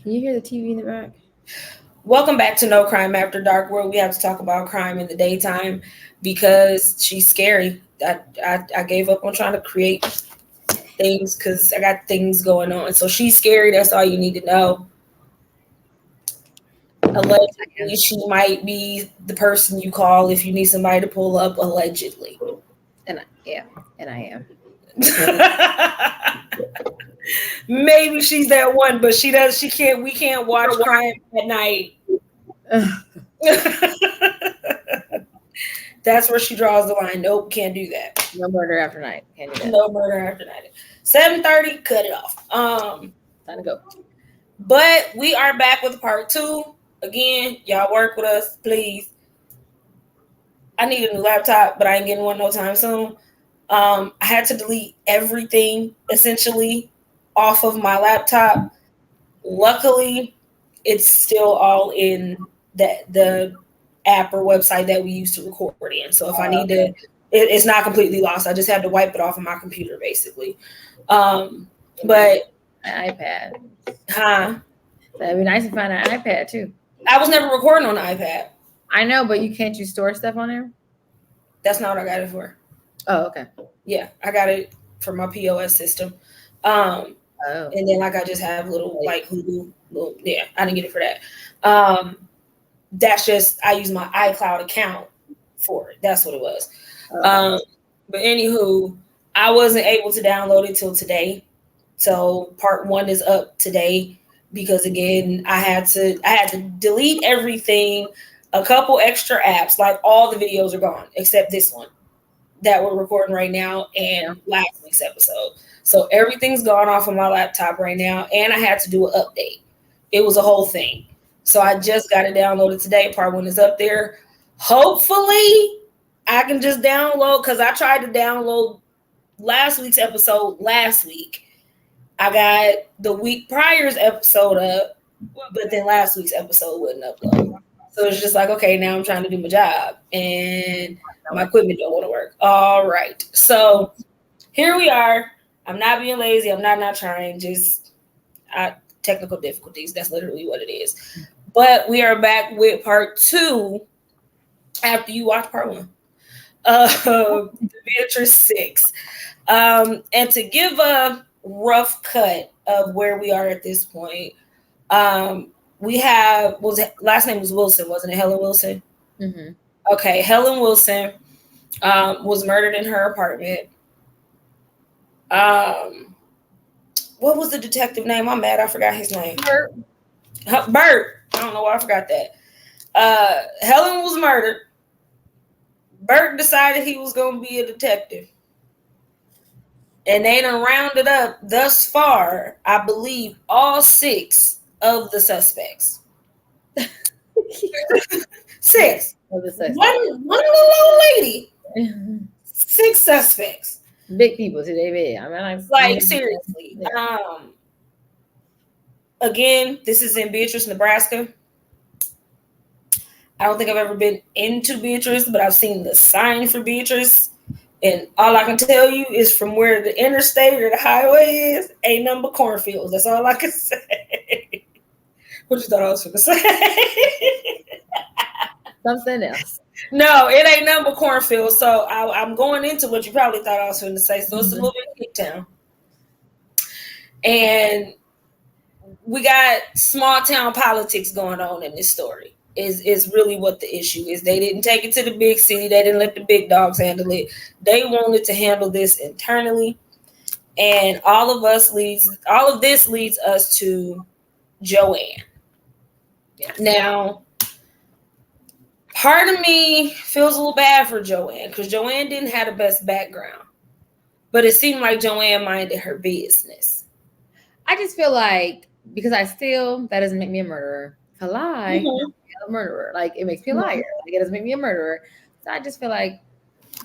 Can you hear the TV in the back? Welcome back to No Crime After Dark, where we have to talk about crime in the daytime because she's scary. I gave up on trying to create things because I got things going on. So she's scary. That's all you need to know. Allegedly, she might be the person you call if you need somebody to pull up. Allegedly, and I am. Maybe she's that one, but she does. She can't. We can't watch crime at night. That's where she draws the line. Nope, can't do that. No murder after night. Can't do that. No murder after night. 7:30, cut it off. Time to go. But we are back with part 2. Again, y'all work with us, please. I need a new laptop, but I ain't getting one no time soon. I had to delete everything essentially off of my laptop. Luckily, it's still all in the app or website that we used to record in. So if I need to, it's not completely lost. I just have to wipe it off of my computer, basically. But an iPad. Huh? That'd be nice to find an iPad too. I was never recording on the iPad. I know, but you can't store stuff on there? That's not what I got it for. Oh, okay. Yeah, I got it for my POS system. And then I just have little Hulu. Yeah, I didn't get it for that. That's just I use my iCloud account for it. That's what it was. But anywho, I wasn't able to download it till today. So part 1 is up today because again, I had to delete everything, a couple extra apps, like all the videos are gone except this one that we're recording right now and last week's episode. So everything's gone off of my laptop right now, and I had to do an update. It was a whole thing. So I just got it downloaded today. Part 1 is up there. Hopefully, I can just download, because I tried to download last week's episode last week. I got the week prior's episode up, but then last week's episode wouldn't upload. So it's just like, okay, now I'm trying to do my job, and my equipment don't want to work. All right. So here we are. I'm not being lazy. I'm not trying. Just technical difficulties. That's literally what it is. But we are back with part 2 after you watch part 1 of Beatrice 6. And to give a rough cut of where we are at this point, we have, last name was Wilson, wasn't it? Helen Wilson? Mm-hmm. Okay, Helen Wilson was murdered in her apartment. What was the detective name? I'm mad I forgot his name. Bert. I don't know why I forgot that. Helen was murdered. Bert decided he was going to be a detective. And they done rounded up thus far, I believe, all 6 of the suspects. 6. One little old lady. 6 suspects. Big people today, big. I mean, like seriously. Again, this is in Beatrice, Nebraska. I don't think I've ever been into Beatrice, but I've seen the sign for Beatrice. And all I can tell you is from where the interstate or the highway is, ain't nothing but cornfields. That's all I can say. What you thought I was going to say? Something else. No, it ain't nothing but cornfields. So I'm going into what you probably thought I was going to say. So it's a little bit hick town. And we got small town politics going on in this story. Is really what the issue is. They didn't take it to the big city. They didn't let the big dogs handle it. They wanted to handle this internally. And all of this leads us to Joanne. Yes. Now, part of me feels a little bad for Joanne because Joanne didn't have the best background. But it seemed like Joanne minded her business. I just feel like, because that doesn't make me a murderer. If I lie, a murderer. Like, it makes me a liar. Like, it doesn't make me a murderer. So I just feel like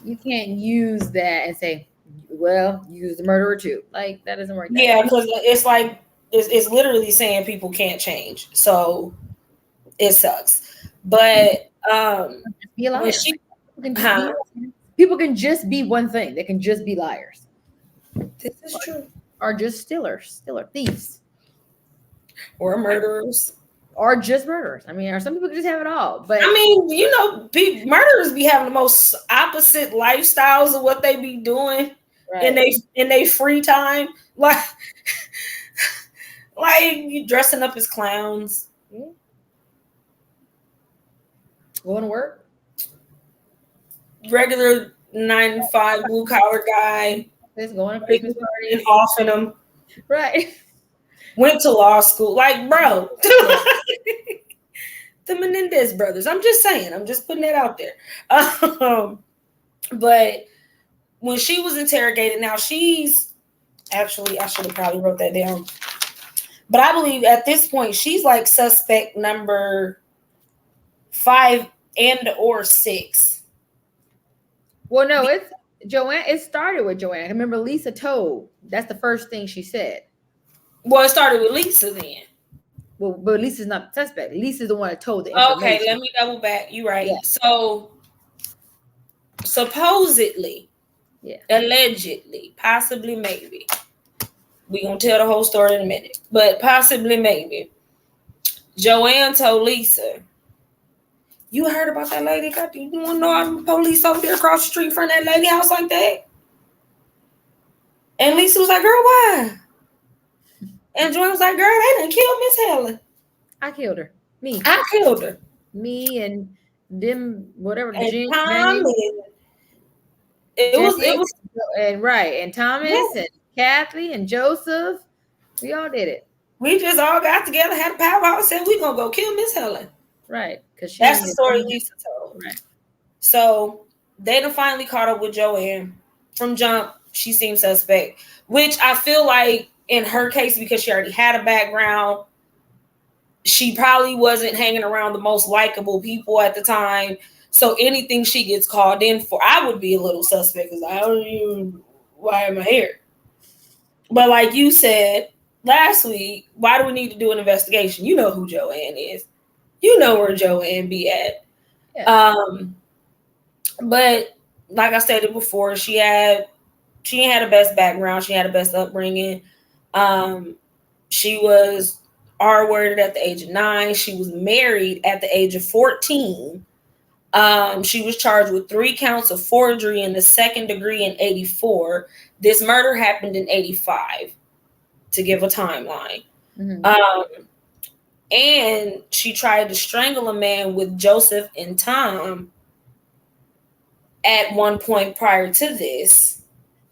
you can't use that and say, well, use the murderer too. Like, that doesn't work. Yeah, because it's like it's literally saying people can't change. So it sucks. But be a liar. People can just be one thing. They can just be liars. This is true. Or just stealer thieves. or murderers. Or just murderers. I mean, or some people just have it all. But I mean, you know, murderers be having the most opposite lifestyles of what they be doing in they free time. Like you dressing up as clowns. Yeah. Going to work. Regular 9 to 5 blue collar guy. Just going to Christmas parties. And offing them. Right. Went to law school. Like, bro. The Menendez brothers. I'm just saying. I'm just putting that out there. But when she was interrogated, now she's actually, I should have probably wrote that down. But I believe at this point, she's like suspect number 5 and or 6. Well, no, it's Joanne. It started with Joanne. I remember Lisa told. That's the first thing she said. Well, it started with Lisa then. Well, but Lisa's not the suspect. Lisa's the one that told the information. Okay, let me double back. You're right. Yeah. So, supposedly, allegedly, possibly, maybe, we're going to tell the whole story in a minute, but possibly, maybe, Joanne told Lisa, you heard about that lady? You want to know I'm police over there across the street from that lady house like that? And Lisa was like, girl, why? And Joanne was like, girl, they done killed Miss Helen. I killed her. I killed her. Me and them, whatever. And Tom it was and right. And Thomas and Kathy and Joseph. We all did it. We just all got together, had a powwow, and said, we're going to go kill Miss Helen. Right. That's the story Lisa told. Right. So they done finally caught up with Joanne. From jump, she seemed suspect, which I feel like in her case, because she already had a background, she probably wasn't hanging around the most likable people at the time. So anything she gets called in for, I would be a little suspect because I don't even, why am I here? But like you said last week, why do we need to do an investigation? You know who Joanne is. You know where Joanne be at. Yeah. But like I stated before, she ain't had the best background. She had the best upbringing. She was R-worded at the age of 9. She was married at the age of 14. She was charged with 3 counts of forgery in the 2nd degree in 84. This murder happened in 85, to give a timeline. Mm-hmm. And she tried to strangle a man with Joseph and Tom at one point prior to this,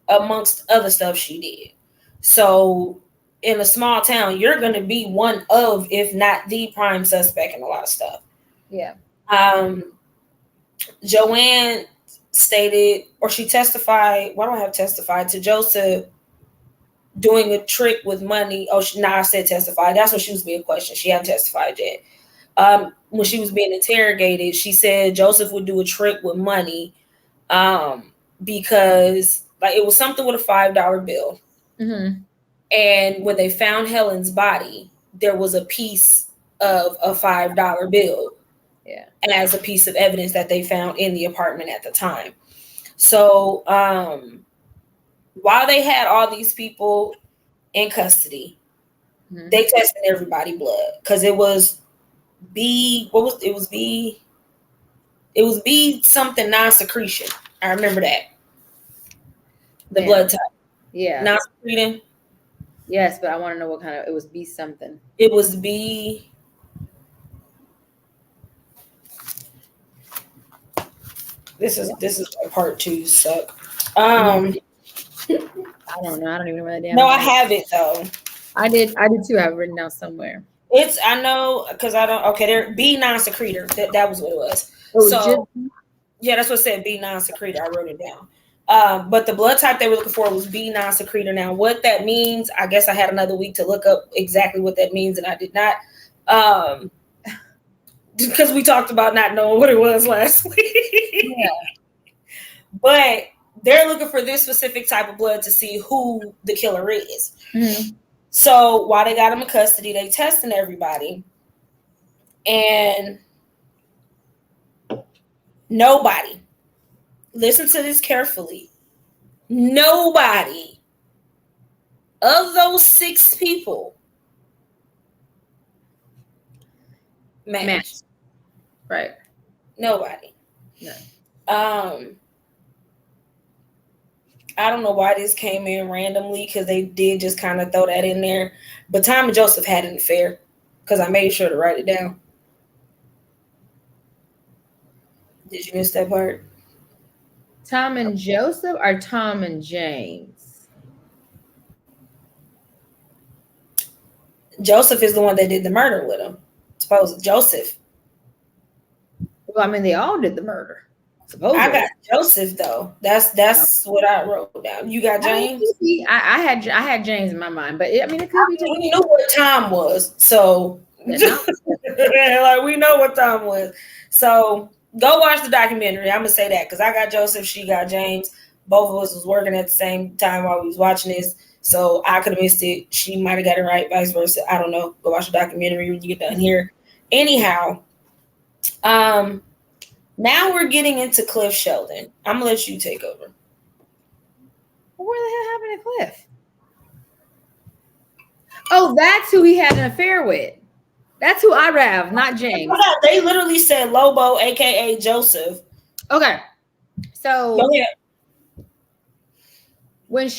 amongst other stuff she did. So in a small town, you're going to be one of, if not the prime suspect in a lot of stuff. Yeah. Joanne stated, or she testified, why don't I have testified, to Joseph doing a trick with money. I said testified. That's when she was being questioned. She hadn't testified yet. When she was being interrogated, she said Joseph would do a trick with money because like it was something with a $5 bill. Mm-hmm. And when they found Helen's body, there was a piece of a $5 bill. Yeah. As a piece of evidence that they found in the apartment at the time. So while they had all these people in custody, mm-hmm. they tested everybody's blood because it was B something non-secretion. I remember that. The blood type. Yeah. Non-secreting. Yes, but I want to know what kind of, it was B something. It was B. This is part 2 suck. I don't know. I don't even know that damn. No, I have it though. I did too. I have it written down somewhere. I know because I don't. Okay, there B non-secretor. That was what it was. Yeah, that's what it said. B non-secretor. I wrote it down. But the blood type they were looking for was B non-secretor. Now, what that means, I guess I had another week to look up exactly what that means, and I did not. Because we talked about not knowing what it was last week. Yeah. But they're looking for this specific type of blood to see who the killer is. Mm-hmm. So while they got him in custody, they testing everybody. And nobody, listen to this carefully, nobody of those 6 people match. Right. Nobody. No. I don't know why this came in randomly because they did just kind of throw that in there. But Tom and Joseph had an affair because I made sure to write it down. Did you miss that part? Tom and Joseph or Tom and James? Joseph is the one that did the murder with him. Suppose Joseph. Well, I mean, they all did the murder. Supposedly. I got Joseph though. That's what I wrote down. You got James. I had James in my mind, but it could be. We knew what Tom was, so like we know what Tom was. So go watch the documentary. I'm gonna say that because I got Joseph, she got James. Both of us was working at the same time while we was watching this, so I could have missed it. She might have got it right, vice versa. I don't know. Go watch the documentary when you get done here. Anyhow, now we're getting into Cliff Sheldon. I'm gonna let you take over. Where the hell happened to Cliff? Oh, that's who he had an affair with. That's who I have, not James. They literally said Lobo, aka Joseph. Okay, so when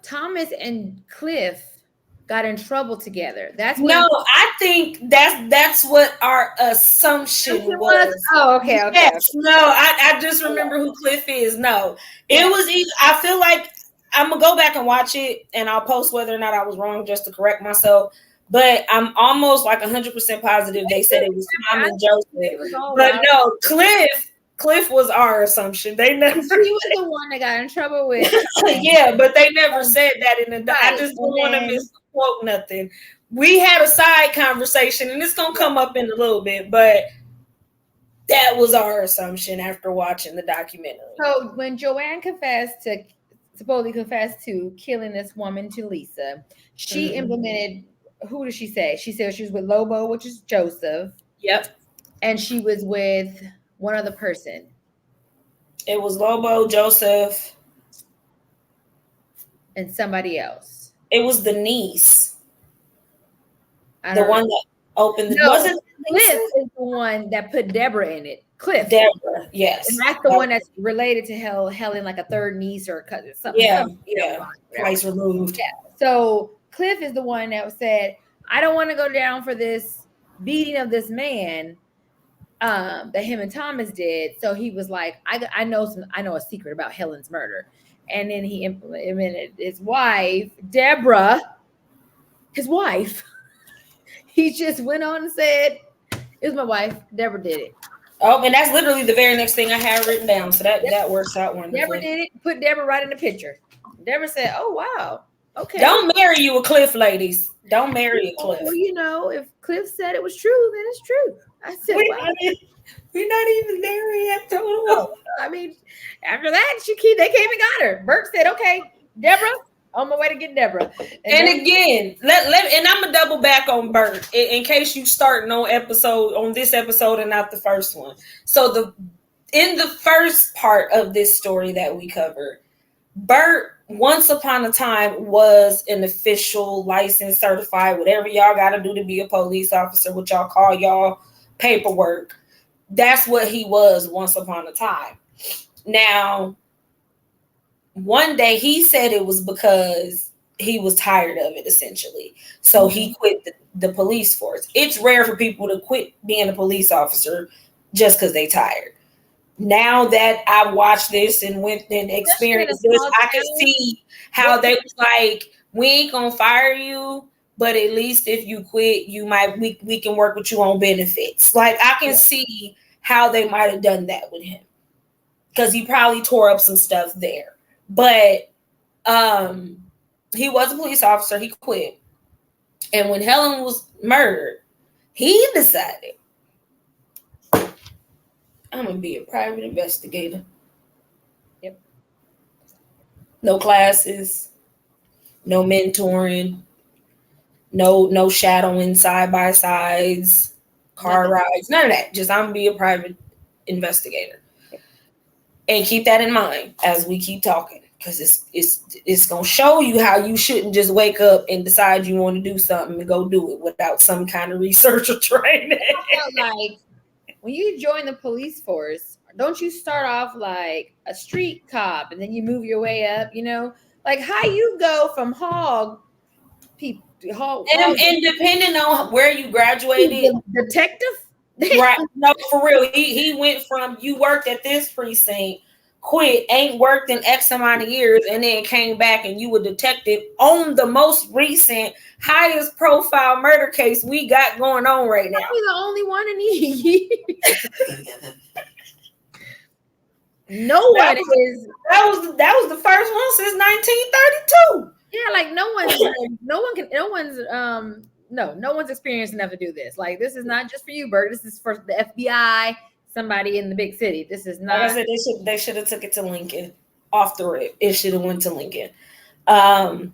Thomas and Cliff got in trouble together. I think that's what our assumption was. Oh, okay. Yes, no, I just remember who Cliff is. No, it was. I feel like I'm gonna go back and watch it, and I'll post whether or not I was wrong just to correct myself. But I'm almost like 100% positive they said it was Tom and Joseph. But no, Cliff was our assumption. They never. He was the one that got in trouble with. Yeah, but they never said that in the. I just don't want to misquote nothing. We had a side conversation, and it's gonna come up in a little bit, but that was our assumption after watching the documentary. So when Joanne supposedly confessed to killing this woman, to Lisa, she implemented. Who did she say? She said she was with Lobo, which is Joseph. Yep. And she was with one other person. It was Lobo, Joseph, and somebody else. It was the niece. The one that opened. Wasn't Cliff is the one that put Deborah in it. Cliff. Deborah, yes. And that's the one that's related to Helen, like a third niece or cousin. Something. Yeah. Twice removed. Yeah. So Cliff is the one that said, I don't want to go down for this beating of this man that him and Thomas did. So he was like, I know a secret about Helen's murder. And then he implemented his wife, Deborah, his wife. He just went on and said, it was my wife. Deborah did it. Oh, and that's literally the very next thing I had written down. So that works out wonderfully. Deborah did it. Put Deborah right in the picture. Deborah said, oh, wow. Okay. Don't marry you a Cliff, ladies. Don't marry a Cliff. Well, if Cliff said it was true, then it's true. I said, wow. We're not even there yet, though. I mean, after that, they came and got her. Bert said, okay, Deborah, on my way to get Deborah. And again, and I'm gonna double back on Bert in case you starting on this episode and not the first one. So in the first part of this story that we covered, Bert once upon a time was an official, licensed, certified, whatever y'all got to do to be a police officer, what y'all call y'all paperwork. That's what he was once upon a time. Now, one day he said it was because he was tired of it, essentially. So he quit the police force. It's rare for people to quit being a police officer just because they tired. Now that I watched this and went and experienced this, I can see how they was like, we ain't gonna fire you, but at least if you quit, we can work with you on benefits. Like I can see how they might have done that with him. Because he probably tore up some stuff there. But he was a police officer, he quit. And when Helen was murdered, he decided, I'm gonna be a private investigator. Yep. No classes, no mentoring, no shadowing side by sides, car rides, none of that. Just I'm gonna be a private investigator. And keep that in mind as we keep talking. because it's gonna show you how you shouldn't just wake up and decide you want to do something and go do it without some kind of research or training. I felt like when you join the police force, don't you start off like a street cop and then you move your way up? You know, like how you go from hog people, and depending on where you graduated, detective. Right. No, for real. He went from you worked at this precinct, quit, ain't worked in X amount of years, and then came back and you were detective on the most recent, highest profile murder case we got going on right now. Probably the only one in here. No one is. That was the first one since 1932. Yeah, like no one's experienced enough to do this. Like this is not just for you, Bert. This is for the FBI, somebody in the big city. This is not. Like I said, they should have took it to Lincoln off the rip. It should have went to Lincoln. But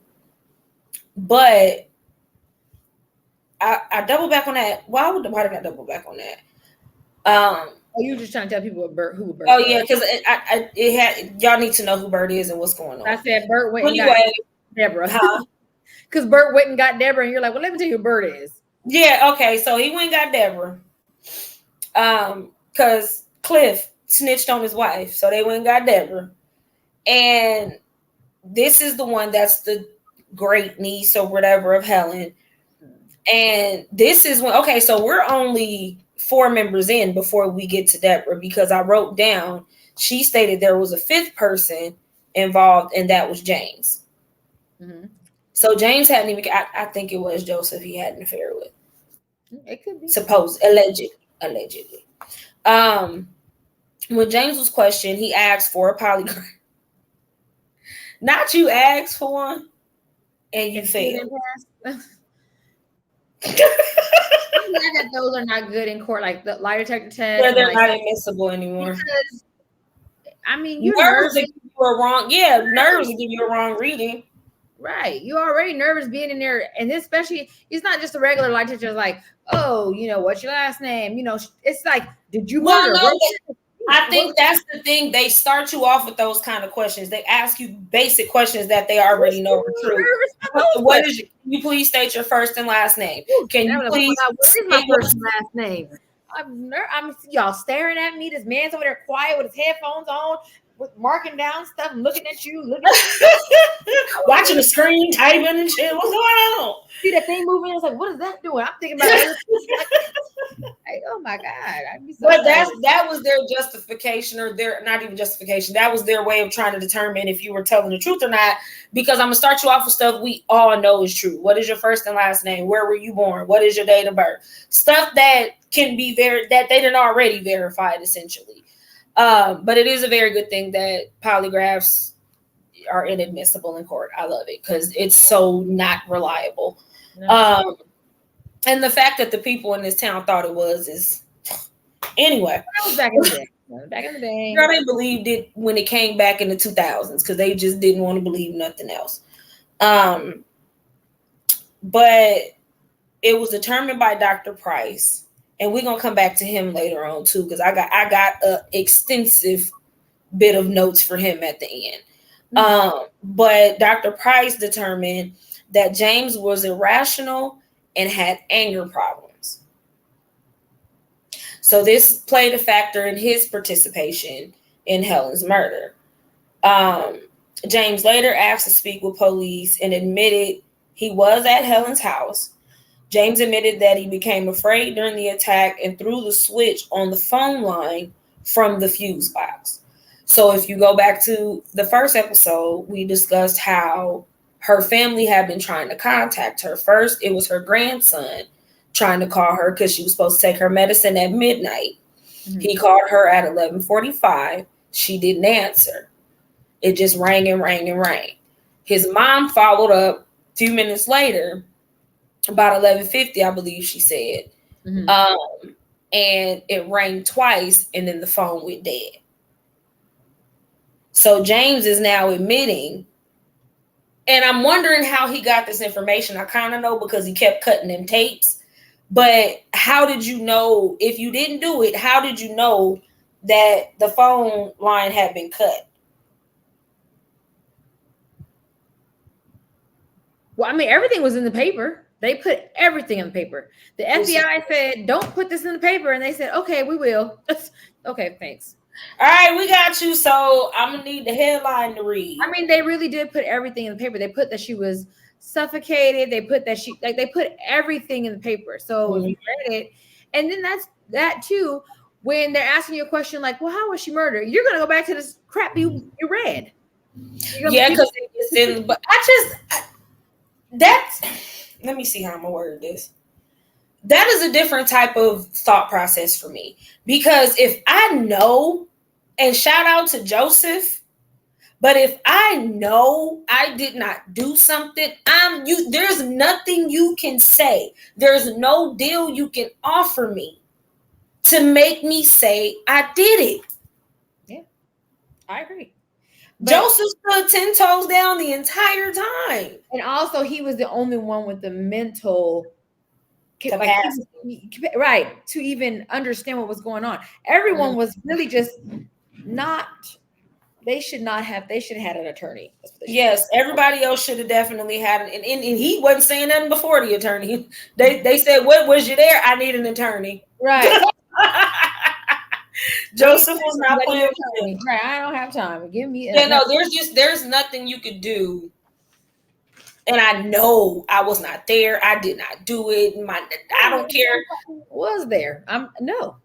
I double back on that. Why did I double back on that? You were just trying to tell people who Bert. Oh yeah, because it had y'all need to know who Bert is and what's going on. I said Bert went and got Deborah. Because Bert went and got Deborah, and you're like, well, let me tell you who Bert is. Yeah, okay. So he went and got Deborah. Because Cliff snitched on his wife. So they went and got Deborah. And this is the one that's the great niece or whatever of Helen. And this is when, okay, so we're only 4 members in before we get to Deborah, because I wrote down, she stated there was a 5th person involved, and that was James. Mm-hmm. So James hadn't even, I think it was Joseph he had an affair with. It could be. Allegedly. When James was questioned, he asked for a polygraph. Not you asked for one and you failed. I that those are not good in court, like the lie detector test. Yeah, they're not admissible anymore. Because, I mean, nerves will give you a wrong. Yeah, nerves will give you a wrong reading. Right, you're already nervous being in there, and especially it's not just a regular lie detector. It's like, oh, you know, what's your last name? You know, it's like, did you murder? I think that's the thing. They start you off with those kind of questions. They ask you basic questions that they already know are true. What is? Can you please state your first and last name? Can you please? What is my first and last name? I'm y'all staring at me. This man's over there quiet with his headphones on, with marking down stuff, looking at you, watching the screen, typing and shit. What's going on? See that thing moving? It's like, what is that doing? I'm thinking about it. Like, oh my God. I'd be so but that was their justification, or their not even justification. That was their way of trying to determine if you were telling the truth or not. Because I'm gonna start you off with stuff we all know is true. What is your first and last name? Where were you born? What is your date of birth? Stuff that can be that they didn't already verified essentially. But it is a very good thing that polygraphs are inadmissible in court. I love it because it's so not reliable. No. And the fact that the people in this town thought it was is anyway. That was back in the day. Back in the day. Girl, they believed it when it came back in the 2000s because they just didn't want to believe nothing else. But it was determined by Dr. Price. And we're gonna come back to him later on too, because I got an extensive bit of notes for him at the end. Mm-hmm. But Dr. Price determined that James was irrational and had anger problems. So this played a factor in his participation in Helen's murder. James later asked to speak with police and admitted he was at Helen's house. James admitted that he became afraid during the attack and threw the switch on the phone line from the fuse box. So if you go back to the first episode, we discussed how her family had been trying to contact her. First, it was her grandson trying to call her because she was supposed to take her medicine at midnight. Mm-hmm. He called her at 11:45. She didn't answer. It just rang and rang and rang. His mom followed up a few minutes later, about 11:50, I believe she said. Mm-hmm. And it rang twice, and then the phone went dead. So James is now admitting, and I'm wondering how he got this information. I kind of know because he kept cutting them tapes. But how did you know, if you didn't do it, how did you know that the phone line had been cut? Well, I mean, everything was in the paper. They put everything in the paper. The FBI said, "Don't put this in the paper," and they said, "Okay, we will." Okay, thanks. All right, we got you. So I'm gonna need the headline to read. I mean, they really did put everything in the paper. They put that she was suffocated. They put that they put everything in the paper. So if you read it, and then that's that too. When they're asking you a question like, "Well, how was she murdered?" You're gonna go back to this crap you read. Yeah, because it's in. But that's. Let me see how I'm gonna word this. That is a different type of thought process for me, because if I know, and shout out to Joseph, but if I know I did not do something, there's nothing you can say. There's no deal you can offer me to make me say I did it. Yeah, I agree. But Joseph stood 10 toes down the entire time. And also he was the only one with the mental capacity. Right, to even understand what was going on. Everyone was really just not. They should have had an attorney. Yes, everybody else should have definitely had it. And he wasn't saying nothing before the attorney. They said, "What was you there? I need an attorney." Right. Joseph was not playing. Right, I don't have time. Give me. Yeah, no. There's nothing you could do. And I know I was not there. I did not do it. I don't care. Was there? No.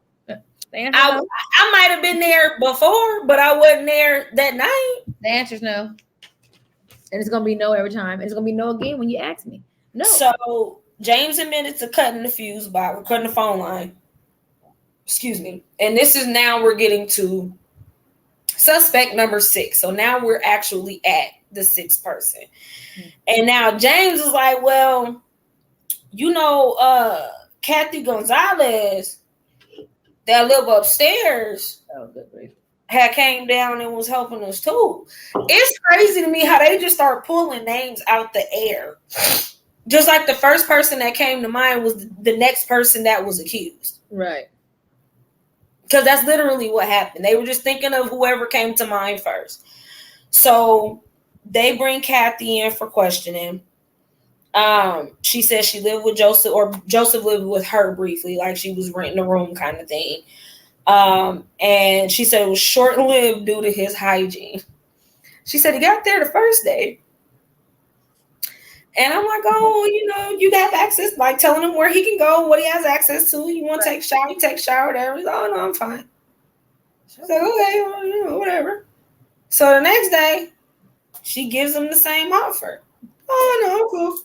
I might have been there before, but I wasn't there that night. The answer's no. And it's gonna be no every time. And it's gonna be no again when you ask me. No. So James admitted to cutting the fuse box, cutting the phone line. Excuse me. And this is now we're getting to suspect number 6. So now we're actually at the 6th person. Mm-hmm. And now James is like, well, Kathy Gonzalez that live upstairs had came down and was helping us too. It's crazy to me how they just start pulling names out the air. Just like the first person that came to mind was the next person that was accused. Right. Because that's literally what happened. They were just thinking of whoever came to mind first. So they bring Kathy in for questioning. She said she lived with Joseph, or Joseph lived with her briefly, like she was renting a room kind of thing. And she said it was short-lived due to his hygiene. She said he got there the first day. And I'm like, oh, you have access, like telling him where he can go, what he has access to. You want to take a shower, you take a shower, whatever. He's like, oh, no, I'm fine. She's like, okay, well, whatever. So the next day, she gives him the same offer. Oh, no, cool.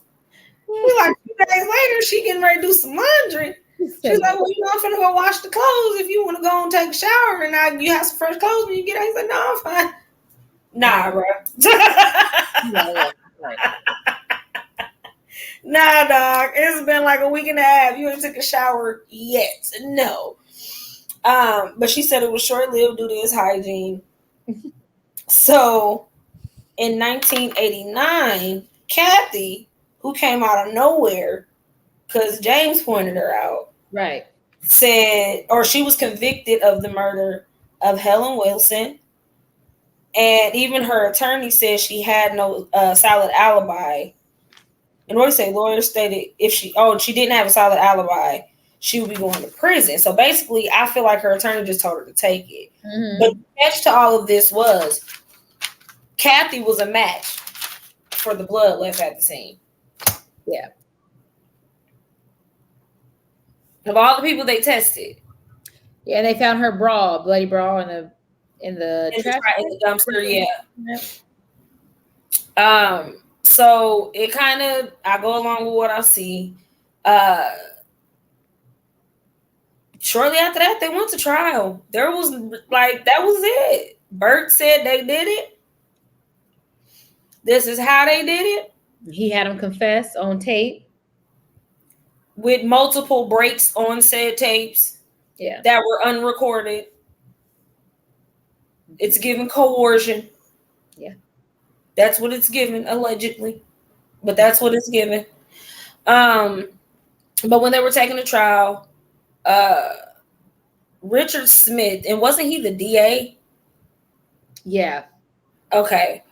Like 2 days later, she getting ready to do some laundry. She's like, well, I'm finna go wash the clothes. If you want to go and take a shower and you have some fresh clothes when you get out. He's like, no, I'm fine. Nah, bro. Nah, dog. It's been like a week and a half. You ain't took a shower yet. No. But she said it was short-lived due to his hygiene. So, in 1989, Kathy, who came out of nowhere because James pointed her out, right, said, or she was convicted of the murder of Helen Wilson. And even her attorney said she had no solid alibi. And what do you say? Lawyers stated if she didn't have a solid alibi, she would be going to prison. So basically, I feel like her attorney just told her to take it. Mm-hmm. But the catch to all of this was Kathy was a match for the blood left at the scene. Yeah. Of all the people they tested. Yeah, and they found her bloody bra in the dumpster, yeah. So it kind of, I go along with what I see. Shortly after that, they went to trial. There was that was it. Burke said they did it. This is how they did it. He had them confess on tape. With multiple breaks on said tapes. Yeah. That were unrecorded. It's given coercion. Yeah. That's what it's given, allegedly. But that's what it's given. But when they were taking the trial, Richard Smith, and wasn't he the DA? Yeah. Okay.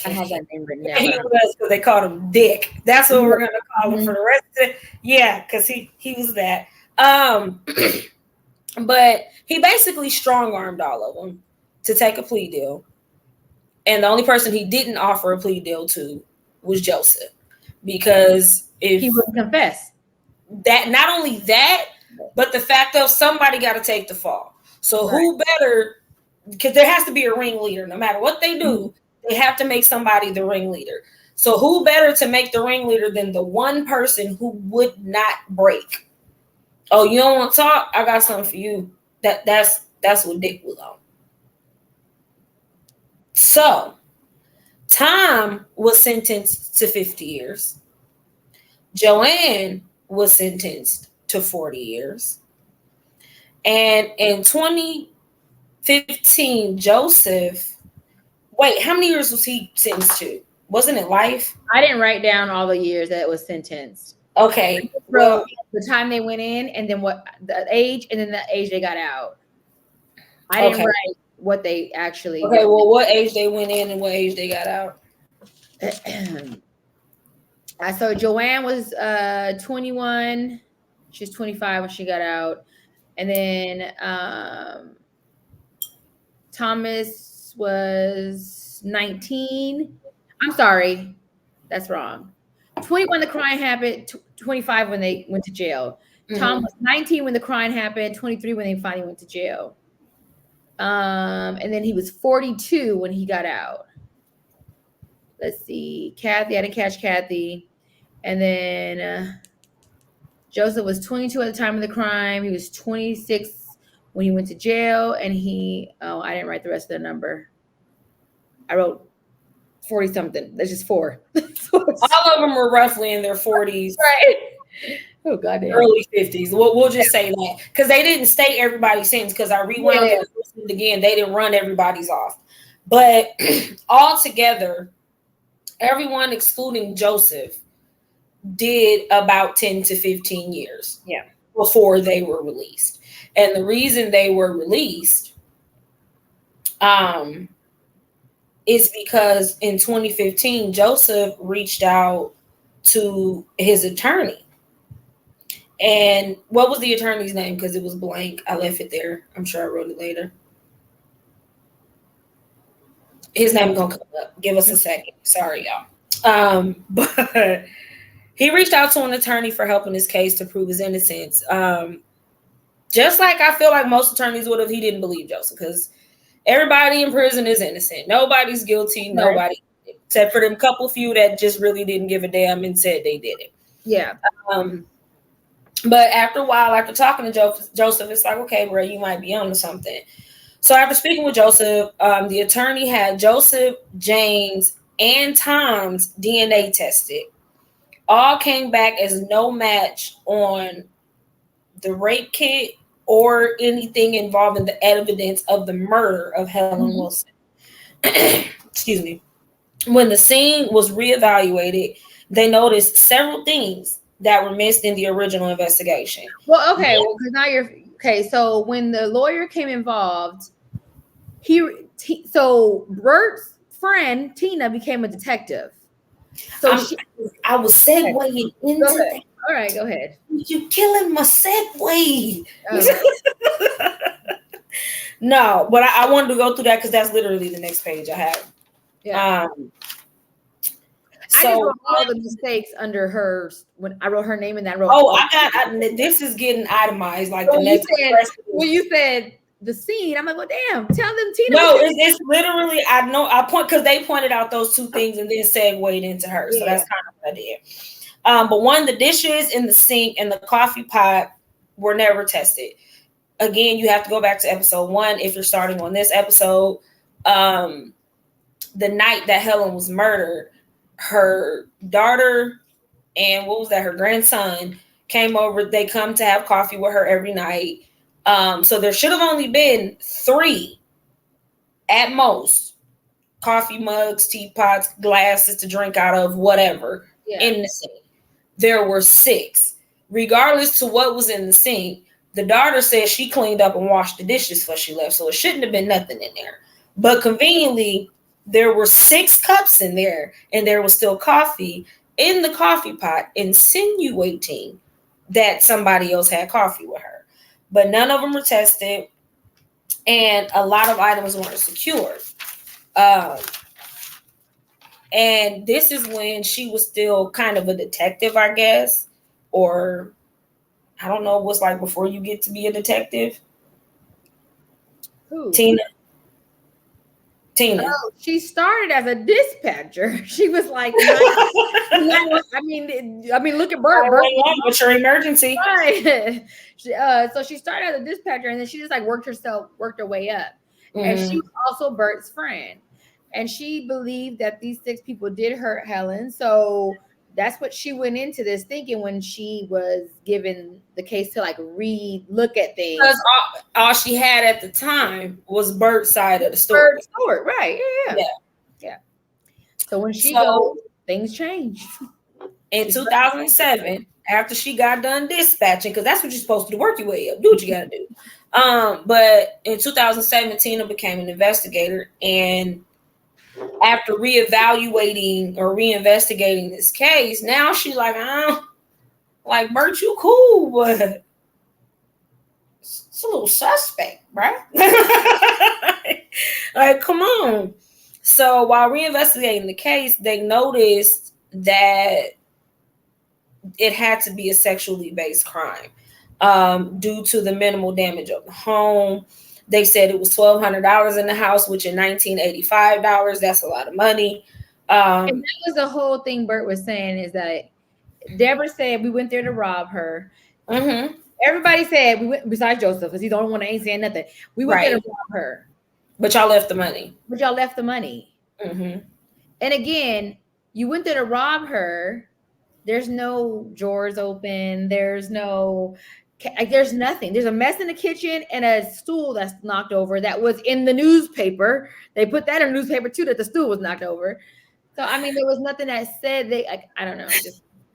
I have that name written down. He was, because they called him Dick. That's what we're gonna call him for the rest of it. Yeah, because he was that. But he basically strong-armed all of them to take a plea deal. And the only person he didn't offer a plea deal to was Joseph. Because if he wouldn't confess. That not only that, but the fact of somebody got to take the fall. So who better, because there has to be a ringleader. No matter what they do, they have to make somebody the ringleader. So who better to make the ringleader than the one person who would not break? Oh, you don't want to talk? I got something for you. That's what Dick was on. So Tom was sentenced to 50 years. Joanne was sentenced to 40 years. And in 2015, Joseph, wait, how many years was he sentenced to? Wasn't it life? I didn't write down all the years that it was sentenced. Okay. Well, the time they went in, and then what the age, and then the age they got out. I didn't write what they actually. Okay, well, what age they went in and what age they got out? So Joanne was 21. She was 25 when she got out, and then Thomas was 19. I'm sorry, that's wrong. 21 the crime happened, 25 when they went to jail. Tom was 19 when the crime happened, 23 when they finally went to jail. And then he was 42 when he got out. Let's see. Kathy, I didn't catch Kathy. And then Joseph was 22 at the time of the crime. He was 26 when he went to jail. And I didn't write the rest of the number. I wrote 40 something. That's just 4. All of them were roughly in their 40s. Right. Oh, goddamn. Early 50s. We'll just say that. Because they didn't state everybody's sentence, because I rewound it again. They didn't run everybody's off. But altogether, everyone excluding Joseph did about 10 to 15 years before they were released. And the reason they were released is because in 2015, Joseph reached out to his attorney. And what was the attorney's name? Because it was blank. I left it there. I'm sure I wrote it later. His name is going to come up. Give us a second. Sorry, y'all. But he reached out to an attorney for helping his case to prove his innocence. Just like I feel like most attorneys would have, he didn't believe Joseph, because everybody in prison is innocent. Nobody's guilty. Right. Nobody, except for them couple few that just really didn't give a damn and said they did it. Yeah. But after a while, after talking to Joseph, it's like, okay, bro, you might be on to something. So after speaking with Joseph, the attorney had Joseph, James, and Tom's DNA tested. All came back as no match on the rape kit or anything involving the evidence of the murder of Helen Wilson. Excuse me. When the scene was reevaluated, they noticed several things that were missed in the original investigation. Well, okay. Well, because now you're okay. So when the lawyer came involved, so Bert's friend Tina became a detective. So I was segueing into that. All right, go ahead. You're killing my segue. No, but I wanted to go through that because that's literally the next page I have. Yeah. I just wrote all the mistakes under hers when I wrote her name and that wrote. Oh, this is getting itemized. Like the next. When you said the scene, I'm like, well, damn. Tell them Tina. No, it's literally. I point because they pointed out those two things and then segued into her. So that's kind of what I did. But one, the dishes in the sink and the coffee pot were never tested. Again, you have to go back to episode 1 if you're starting on this episode. The night that Helen was murdered, her daughter and her grandson came over. They come to have coffee with her every night. So there should have only been 3 at most coffee mugs, teapots, glasses to drink out of, whatever in the sink. There were 6. Regardless to what was in the sink, the daughter said she cleaned up and washed the dishes before she left. So it shouldn't have been nothing in there. But conveniently, there were 6 cups in there, and there was still coffee in the coffee pot, insinuating that somebody else had coffee with her. But none of them were tested, and a lot of items weren't secured. And this is when she was still kind of a detective, I guess, or I don't know what's like before you get to be a detective. Who? Tina. Oh, she started as a dispatcher. She was like, I mean, look at Bert. What's your emergency? Right. So she started as a dispatcher, and then she just like worked her way up. And she was also Bert's friend. And she believed that these 6 people did hurt Helen. So that's what she went into this thinking when she was given the case to like look at things. Because all she had at the time was Bert's side of the story. Bert's story, right? Yeah. So when she goes, things changed. In 2007, after she got done dispatching, because that's what you're supposed to do, work your way up, do what you got to do. But in 2007, Tina became an investigator, and after reevaluating or reinvestigating this case, now she's like, like Bert, you cool, but it's a little suspect, right? Like, come on. So while reinvestigating the case, they noticed that it had to be a sexually based crime due to the minimal damage of the home. They said it was $1,200 in the house, which in $1985, that's a lot of money. And that was the whole thing Bert was saying, is that Deborah said we went there to rob her. Mm-hmm. Everybody said we went, besides Joseph, because he's the only one that ain't saying nothing. We went there to rob her. But y'all left the money. Mm-hmm. And again, you went there to rob her. There's no drawers open. There's nothing. There's a mess in the kitchen and a stool that's knocked over that was in the newspaper. They put that in the newspaper too, that the stool was knocked over. So, I mean, there was nothing that said I don't know.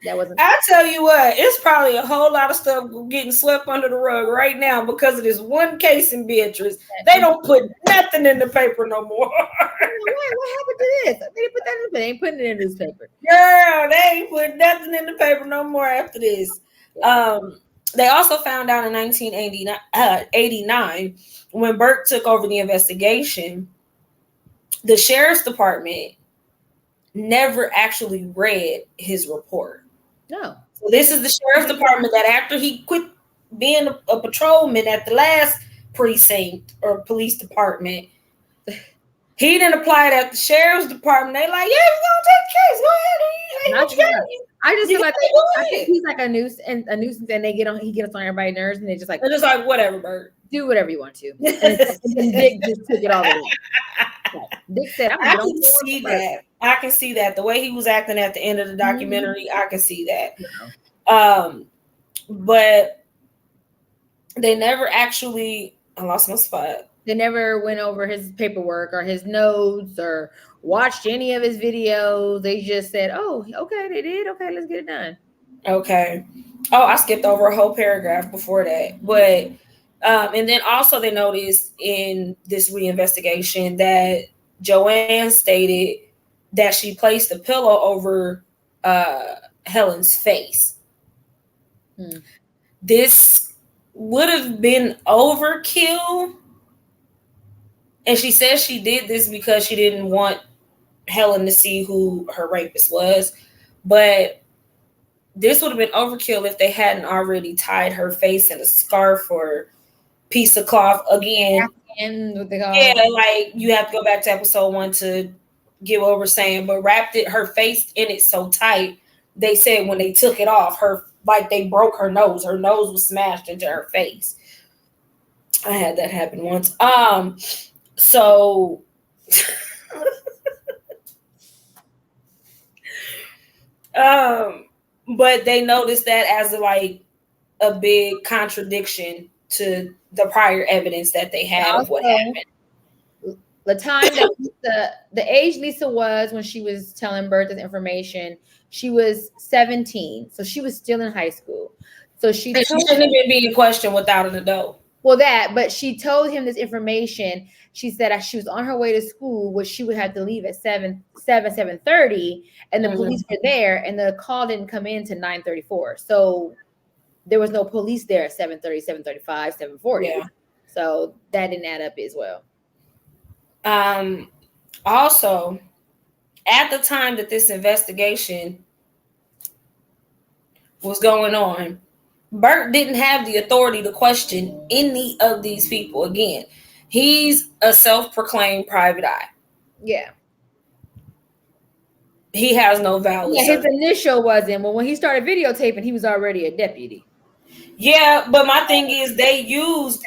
That wasn't. I tell you what, it's probably a whole lot of stuff getting swept under the rug right now because of this one case in Beatrice. They don't put nothing in the paper no more. What happened to this? They didn't put that in the paper. They ain't putting it in the newspaper. Girl, they ain't put nothing in the paper no more after this. They also found out in 1989, when Bert took over the investigation, the sheriff's department never actually read his report. No. So this is the sheriff's department that after he quit being a patrolman at the last precinct or police department, he didn't apply it at the sheriff's department. They like, yeah, we're gonna take the case. Go ahead. I just feel like I think he's like a nuisance, and he gets on everybody's nerves, and they're just like whatever, Bert. Do whatever you want to. And Dick just took it all away. Dick said, I can see that. I can see that. The way he was acting at the end of the documentary, I can see that. Yeah. But they never actually, I lost my spot. They never went over his paperwork or his notes or watched any of his videos. They just said, oh, okay, they did. Okay, let's get it done. Okay. Oh, I skipped over a whole paragraph before that. But, and then also they noticed in this reinvestigation that Joanne stated that she placed a pillow over Helen's face. This would have been overkill. And she says she did this because she didn't want Helen to see who her rapist was. But this would have been overkill if they hadn't already tied her face in a scarf or piece of cloth. Again, like you have to go back to episode 1 to get what we're saying, but wrapped her face in it so tight. They said when they took it off, they broke her nose. Her nose was smashed into her face. I had that happen once. So but they noticed that as a big contradiction to the prior evidence that they had of what happened. The time that the age Lisa was when she was telling Bert this information, she was 17, so she was still in high school. So she shouldn't even be in question without an adult. Well, but she told him this information. She said she was on her way to school, which she would have to leave at 7:30, and the police were there, and the call didn't come in to 9:34. So there was no police there at 7:30, 7:35, 7:40. Yeah. So that didn't add up as well. Also, at the time that this investigation was going on, Bert didn't have the authority to question any of these people. Again, he's a self-proclaimed private eye. Yeah. He has no valid. Yeah, his initial wasn't. Well, when he started videotaping, he was already a deputy. Yeah, but my thing is they used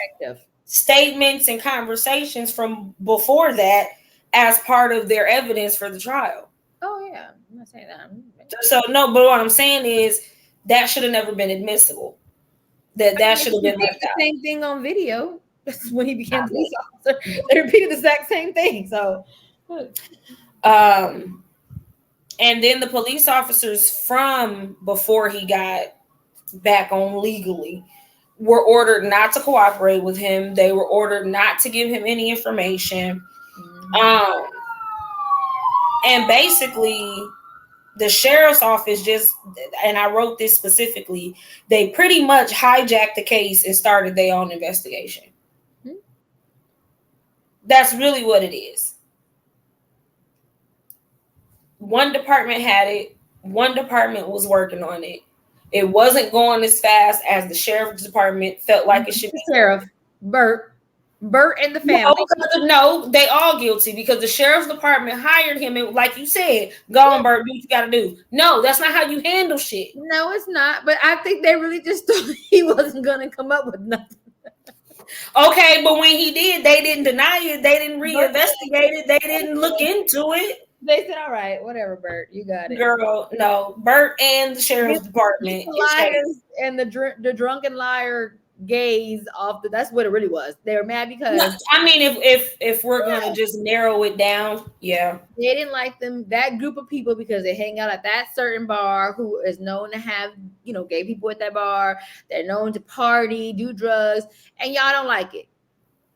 statements and conversations from before that as part of their evidence for the trial. Oh, yeah. I'm not saying that. So, no, but what I'm saying is that should have never been admissible. That should have been left out. Same thing on video. When he became a police officer, they repeated the exact same thing. So, and then the police officers from before he got back on legally were ordered not to cooperate with him. They were ordered not to give him any information. And basically the sheriff's office and I wrote this specifically, they pretty much hijacked the case and started their own investigation. That's really what it is. One department had it. One department was working on it. It wasn't going as fast as the sheriff's department felt like it should be. Sheriff Bert and the family. No, they all guilty because the sheriff's department hired him and, like you said, go on, Bert, do what you got to do. No, that's not how you handle shit. No, it's not. But I think they really just thought he wasn't going to come up with nothing. Okay, but when he did, they didn't deny it. They didn't reinvestigate it. They didn't look into it. They said, all right, whatever, Bert, you got it. Girl, no. Bert and the sheriff's department. Liars and the drunken liar gaze off that's what it really was. They were mad because I mean, if we're gonna just narrow it down, yeah, they didn't like that group of people because they hang out at that certain bar who is known to have gay people at that bar. They're known to party, do drugs, and y'all don't like it.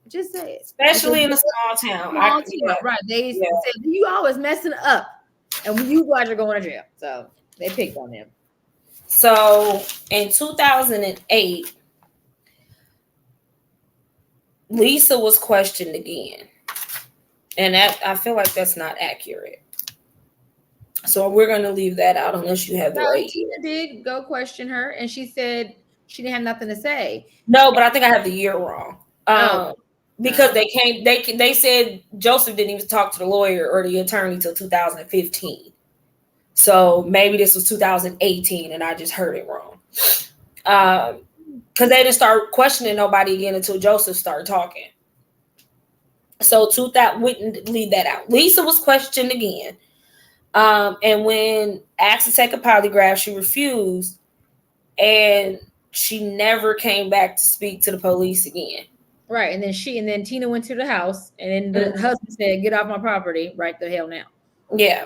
Just say it, especially in a small town. Right? They said you always messing up, and when you guys are going to jail, so they picked on him. So in 2008. Lisa was questioned again, and I feel like that's not accurate. So we're going to leave that out unless you have the right. Tina did go question her, and she said she didn't have nothing to say. No, but I think I have the year wrong. Because they said Joseph didn't even talk to the lawyer or the attorney till 2015. So maybe this was 2018, and I just heard it wrong. Because they didn't start questioning nobody again until Joseph started talking. So wouldn't leave that out. Lisa was questioned again. And when asked to take a polygraph, she refused. And she never came back to speak to the police again. Right. And then Tina went to the house. And then the husband said, get off my property right the hell now. Yeah.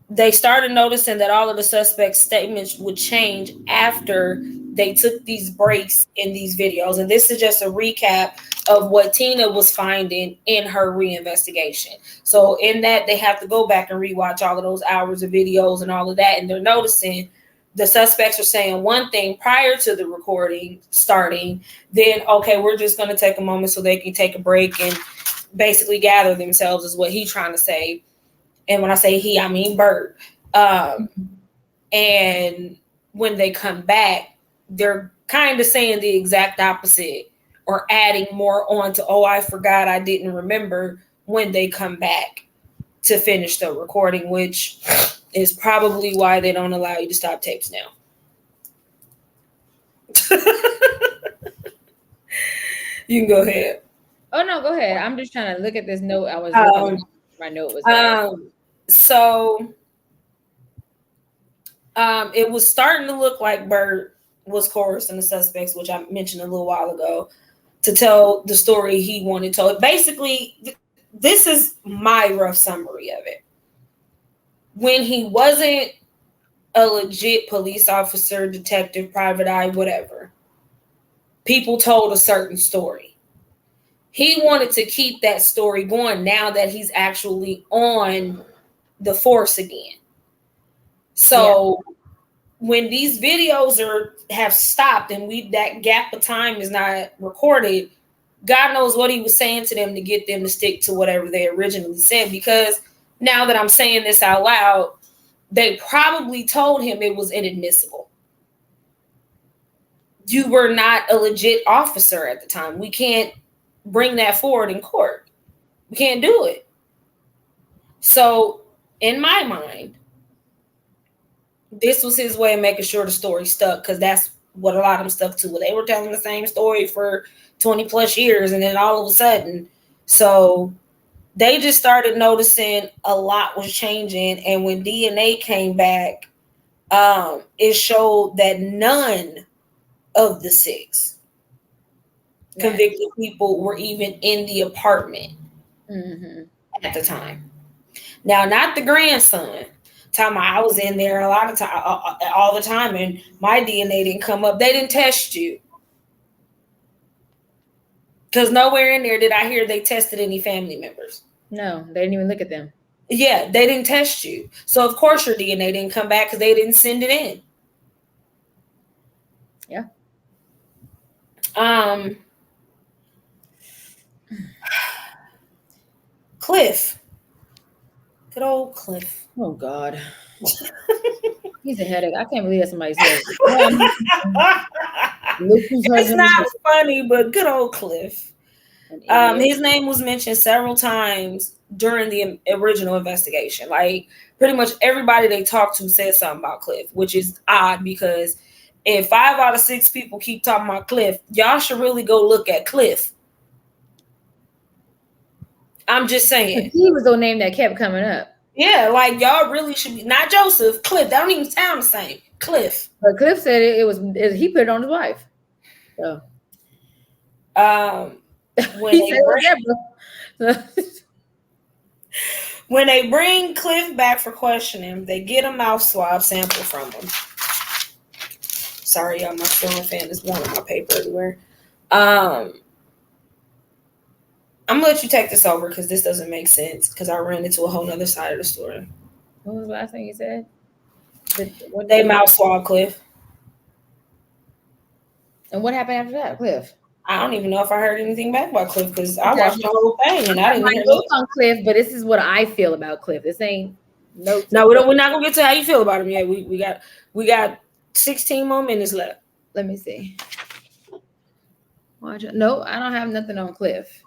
They started noticing that all of the suspects' statements would change after they took these breaks in these videos. And this is just a recap of what Tina was finding in her reinvestigation. So in that, they have to go back and rewatch all of those hours of videos and all of that. And they're noticing the suspects are saying one thing prior to the recording starting. Then, okay, we're just going to take a moment so they can take a break and basically gather themselves is what he's trying to say. And when I say he, I mean Bert. And when they come back, they're kind of saying the exact opposite or adding more on to, I forgot, I didn't remember when they come back to finish the recording, which is probably why they don't allow you to stop tapes now. You can go ahead. Oh, no, go ahead. I'm just trying to look at this note. I was looking. My note was there. So it was starting to look like Bert was coercing the suspects, which I mentioned a little while ago, to tell the story he wanted told. Basically, this is my rough summary of it. When he wasn't a legit police officer, detective, private eye, whatever, people told a certain story. He wanted to keep that story going now that he's actually on the force again. So when these videos have stopped and that gap of time is not recorded, God knows what he was saying to them to get them to stick to whatever they originally said. Because now that I'm saying this out loud, they probably told him it was inadmissible. You were not a legit officer at the time. We can't bring that forward in court. We can't do it. So in my mind, this was his way of making sure the story stuck, because that's what a lot of them stuck to. They were telling the same story for 20 plus years, and then all of a sudden, so they just started noticing a lot was changing. And when DNA came back, it showed that none of the 6 convicted people were even in the apartment at the time. Now, not the grandson. I was in there a lot of time, all the time, and my DNA didn't come up. They didn't test you, because nowhere in there did I hear they tested any family members. No, they didn't even look at them. Yeah, they didn't test you, so of course your DNA didn't come back because they didn't send it in. Yeah. Cliff. Good old Cliff. Oh God. He's a headache. I can't believe that somebody said it's not funny, but good old Cliff. His name was mentioned several times during the original investigation. Like, pretty much everybody they talked to said something about Cliff, which is odd, because if 5 out of 6 people keep talking about Cliff, y'all should really go look at Cliff. I'm just saying. He was the name that kept coming up. Yeah, like, y'all really should be, not Joseph, Cliff. That don't even sound the same. Cliff. But Cliff said he put it on his wife. So. When they bring Cliff back for questioning, they get a mouth swab sample from him. Sorry, y'all, my ceiling fan is blowing my paper everywhere. I'm gonna let you take this over, because this doesn't make sense, because I ran into a whole nother side of the story. What was the last thing you said? They mouth swab Cliff. And what happened after that, Cliff? I don't even know if I heard anything back about Cliff, because I watched the whole thing and I didn't hear notes on Cliff, but this is what I feel about Cliff. This ain't notes. No, we're not gonna get to how you feel about him yet. We got 16 more minutes left. Let me see. No, I don't have nothing on Cliff.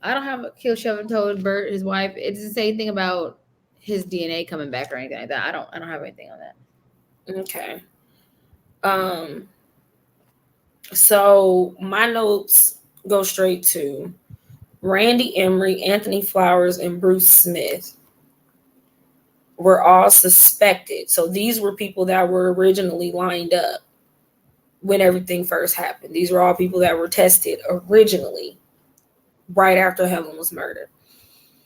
I don't have a kill, shove, and told Bert, his wife. It doesn't say anything about his DNA coming back or anything like that. I don't have anything on that. Okay. So my notes go straight to Randy Emery, Anthony Flowers, and Bruce Smith were all suspected. So these were people that were originally lined up when everything first happened. These were all people that were tested originally right after Helen was murdered.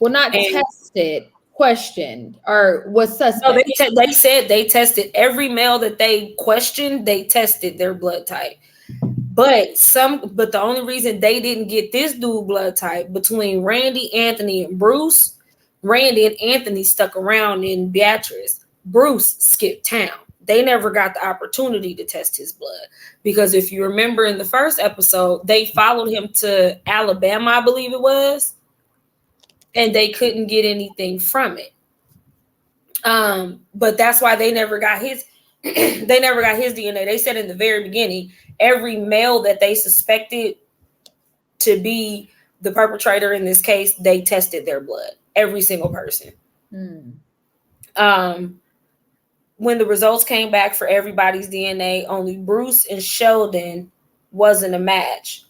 Well, not tested, questioned, or was suspect. No, they said they tested every male that they questioned. They tested their blood type. But the only reason they didn't get this dude blood type between Randy, Anthony, and Bruce, Randy and Anthony stuck around in Beatrice. Bruce skipped town. They never got the opportunity to test his blood, because if you remember in the first episode, they followed him to Alabama, I believe it was, and they couldn't get anything from it. But that's why they never got his. They never got his DNA. They said in the very beginning, every male that they suspected to be the perpetrator in this case, they tested their blood. Every single person. When the results came back for everybody's DNA, only Bruce and Sheldon wasn't a match,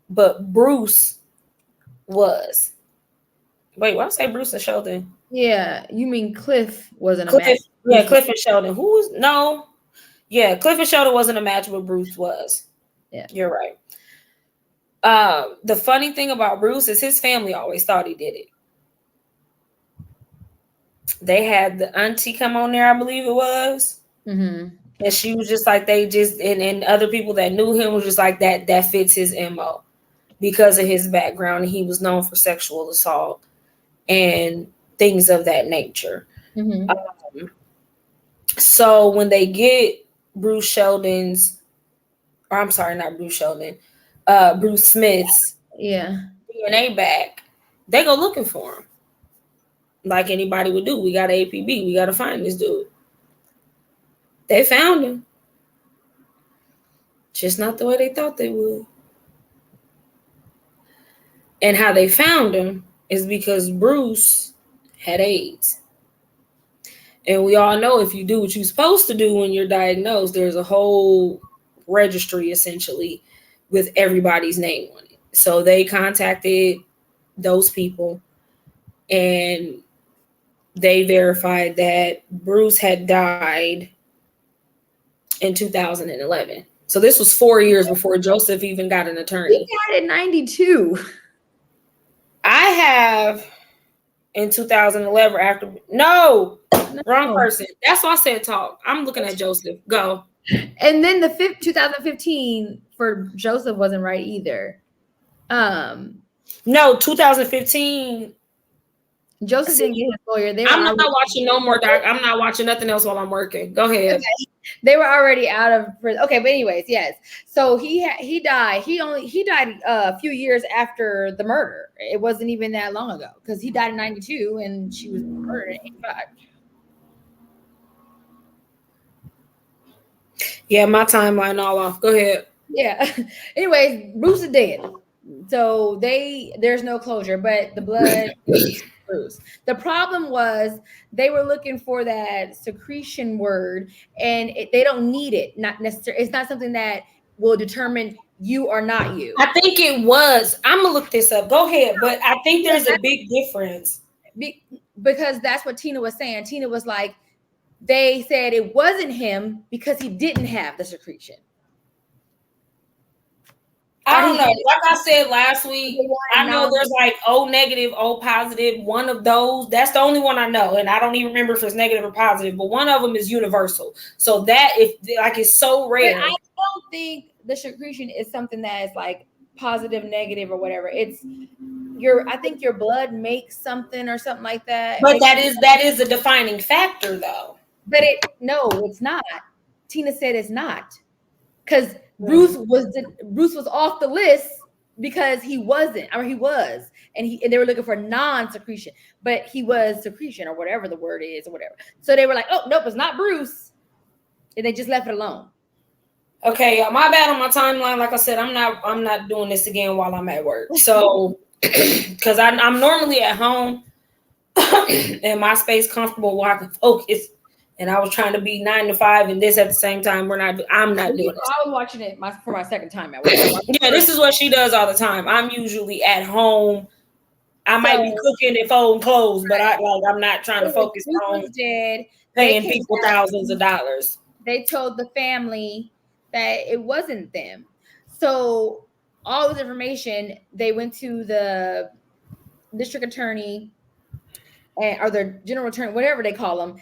but Bruce was. Wait, why did I say Bruce and Sheldon? Yeah, you mean Cliff wasn't a match? Yeah, Cliff and Sheldon. Yeah, Cliff and Sheldon wasn't a match, but Bruce was. Yeah, you're right. The funny thing about Bruce is his family always thought he did it. They had the auntie come on there, I believe it was. And she was just like, they just, and other people that knew him was just like, that fits his MO because of his background. He was known for sexual assault and things of that nature. Mm-hmm. So when they get Bruce Sheldon's, or I'm sorry, not Bruce Sheldon, Bruce Smith's DNA back, they go looking for him. Like anybody would do. We got APB. We got to find this dude. They found him. Just not the way they thought they would. And how they found him is because Bruce had AIDS. And we all know if you do what you're supposed to do when you're diagnosed, there's a whole registry essentially with everybody's name on it. So they contacted those people and they verified that Bruce had died in 2011. So this was 4 years before Joseph even got an attorney. He died in 92. I have in 2011 after. No, wrong person. That's why I said talk. I'm looking at Joseph. Go. And then the 2015 for Joseph wasn't right either. No, 2015. Joseph didn't get his lawyer. I'm not watching no more doc. I'm not watching nothing else while I'm working. Go ahead. Okay. They were already out of prison. Okay, but anyways, yes. So he died. He died a few years after the murder. It wasn't even that long ago because he died in 92 and she was murdered in 85. Yeah, my timeline all off. Go ahead. Yeah. Anyways, Bruce is dead. So there's no closure, but the blood Bruce. The problem was they were looking for that secretion word, and they don't need it. Not necessarily. It's not something that will determine you or not you. I think it was. I'm gonna look this up. Go ahead, but I think there's a big difference because that's what Tina was saying. Tina was like, they said it wasn't him because he didn't have the secretion. I don't know. Like I said last week, I know there's like O negative, O positive. One of those. That's the only one I know, and I don't even remember if it's negative or positive. But one of them is universal. So that it's so rare. But I don't think the secretion is something that is like positive, negative, or whatever. It's I think your blood makes something or something like that. But that is a defining factor, though. But it's not. Tina said it's not because Bruce was off the list because he wasn't, or he was, and they were looking for non-secretion, but he was secretion or whatever the word is or whatever. So they were like, oh nope, it's not Bruce, and they just left it alone. Okay, my bad on my timeline. Like I said, I'm not doing this again while I'm at work. So because I'm normally at home and my space comfortable where I can focus. And I was trying to be 9 to 5 and this at the same time. I'm not doing it. I was watching it for my second time at work. Yeah, this is what she does all the time. I'm usually at home. I might be cooking and folding clothes, but I'm not trying to focus on paying people thousands of dollars. They told the family that it wasn't them. So all this information, they went to the district attorney or the general attorney, whatever they call them,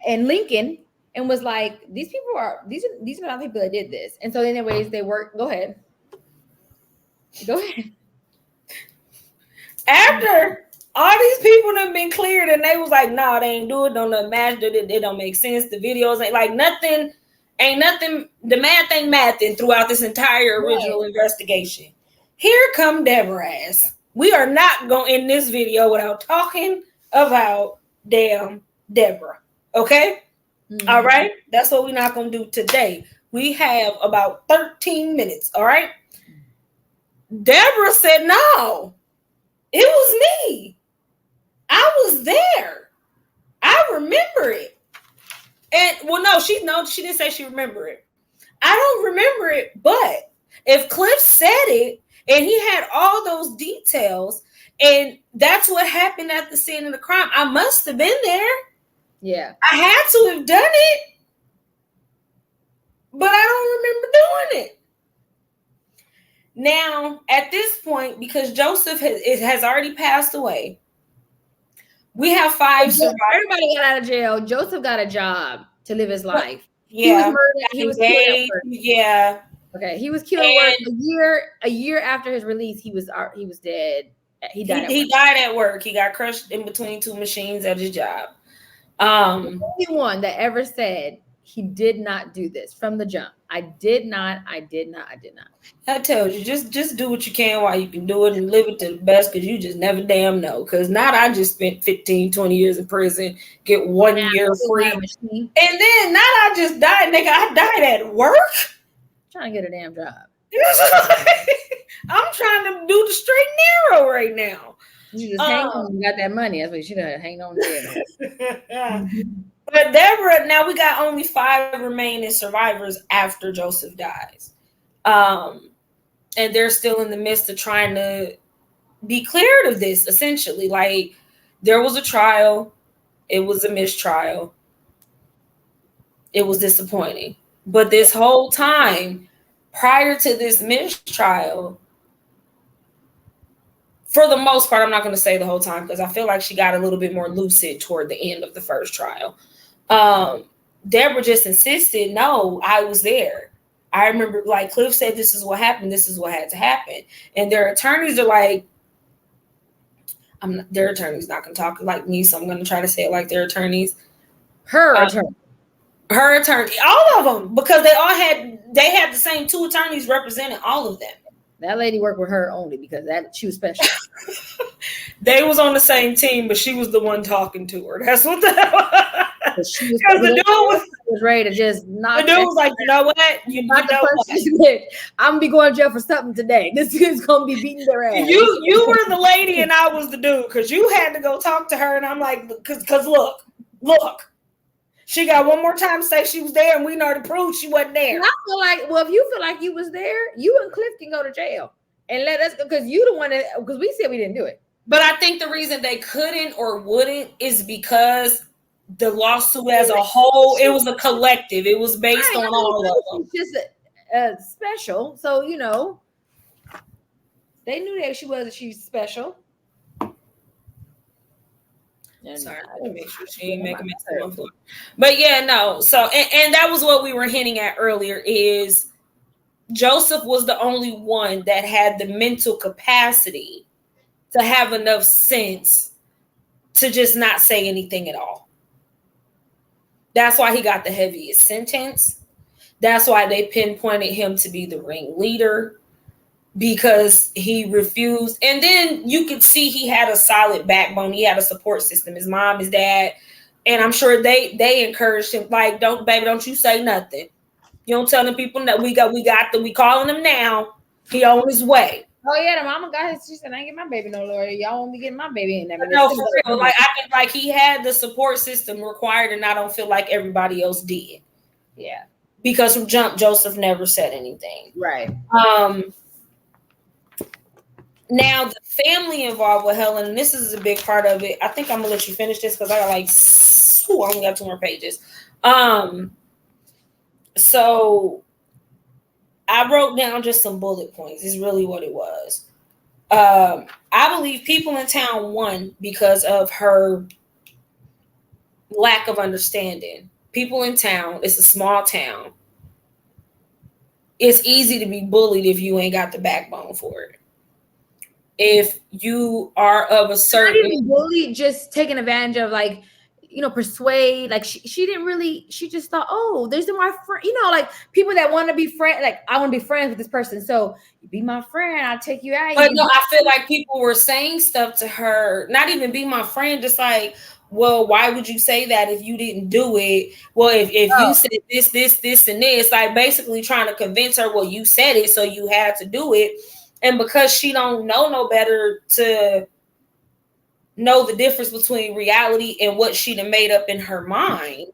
and Lincoln, and was like, these are not people that did this. And so anyways, they work. Go ahead. After all these people have been cleared and they was like, nah, they ain't do it, don't match, it don't make sense. The videos ain't like nothing, the math ain't mathing throughout this entire original investigation. Here come Deborah's. We are not going in this video without talking about damn Deborah. Okay? Mm-hmm. All right? That's what we're not going to do today. We have about 13 minutes. All right? Deborah said, no, it was me. I was there. I remember it. And, well, no, she didn't say she remembered it. I don't remember it, but if Cliff said it and he had all those details and that's what happened at the scene of the crime, I must have been there. Yeah. I had to have done it, but I don't remember doing it. Now, at this point, because Joseph has already passed away, we have 5 survivors. Everybody got out of jail. Joseph got a job to live his life. He was murdered. He was killed at work. Yeah. Okay, he was killed at work. A year after his release, he was dead. He died. He died at work. He got crushed in between two machines at his job. The only one that ever said he did not do this from the jump. I did not. I told you, just do what you can while you can do it and live it to the best, because you just never damn know. Because not I just spent 15, 20 years in prison, get 1 year free. And then not I just died, nigga. I died at work. Trying to get a damn job. I'm trying to do the straight and narrow right now. You just hang on. You got that money. That's what you should have hang on there. But Deborah, now we got only 5 remaining survivors after Joseph dies. And they're still in the midst of trying to be cleared of this, essentially. Like, there was a trial. It was a mistrial. It was disappointing. But this whole time, prior to this mistrial, for the most part, I'm not going to say the whole time, because I feel like she got a little bit more lucid toward the end of the first trial. Deborah just insisted, no, I was there. I remember, like Cliff said, this is what happened. This is what had to happen. And their attorneys are like, their attorney's not going to talk like me, so I'm going to try to say it like their attorneys. Her attorney. Her attorney. All of them, because they had the same 2 attorneys representing all of them. That lady worked with her only because she was special. They was on the same team, but she was the one talking to her. That's what because the dude was ready to just knock. The dude was like, you know what? You know what? I'm gonna be going to jail for something today. This is gonna be beating their ass. You were the lady and I was the dude, because you had to go talk to her, and I'm like, because look. She got one more time to say she was there, and we know to prove she wasn't there. And I feel like, well, if you feel like you was there, you and Cliff can go to jail and let us, because you the one that, because we said we didn't do it. But I think the reason they couldn't or wouldn't is because the lawsuit as a whole, it was a collective. It was based on all of them. It's just special. So, they knew that she's special. Sorry, let me make sure she ain't making mess on my floor. But yeah, no. So, and that was what we were hinting at earlier, is Joseph was the only one that had the mental capacity to have enough sense to just not say anything at all. That's why he got the heaviest sentence. That's why they pinpointed him to be the ringleader, because he refused. And then you could see he had a solid backbone. He had a support system. His mom, his dad, and I'm sure they encouraged him. Like, don't you say nothing. You don't tell them people that we calling him now. He on his way. Oh yeah, the mama got his. She said, "I ain't get my baby no lawyer. Y'all won't be getting my baby in there." No, for real. Like, I think like he had the support system required, and I don't feel like everybody else did. Yeah, because from jump, Joseph never said anything. Right. Now, the family involved with Helen, and this is a big part of it. I think I'm going to let you finish this because I only got 2 more pages. So I wrote down just some bullet points. Is really what it was. I believe people in town won because of her lack of understanding. People in town, it's a small town. It's easy to be bullied if you ain't got the backbone for it. If you are of a certain, not even bully, just taking advantage of, like, persuade. Like she didn't really. She just thought, oh, there's my friend. Like people that want to be friends. Like, I want to be friends with this person, so you be my friend. I'll take you out. But no, I feel like people were saying stuff to her. Not even be my friend. Just like, well, why would you say that if you didn't do it? Well, if you said this, and this, like basically trying to convince her, well, you said it, so you had to do it. And because she don't know no better to know the difference between reality and what she done made up in her mind.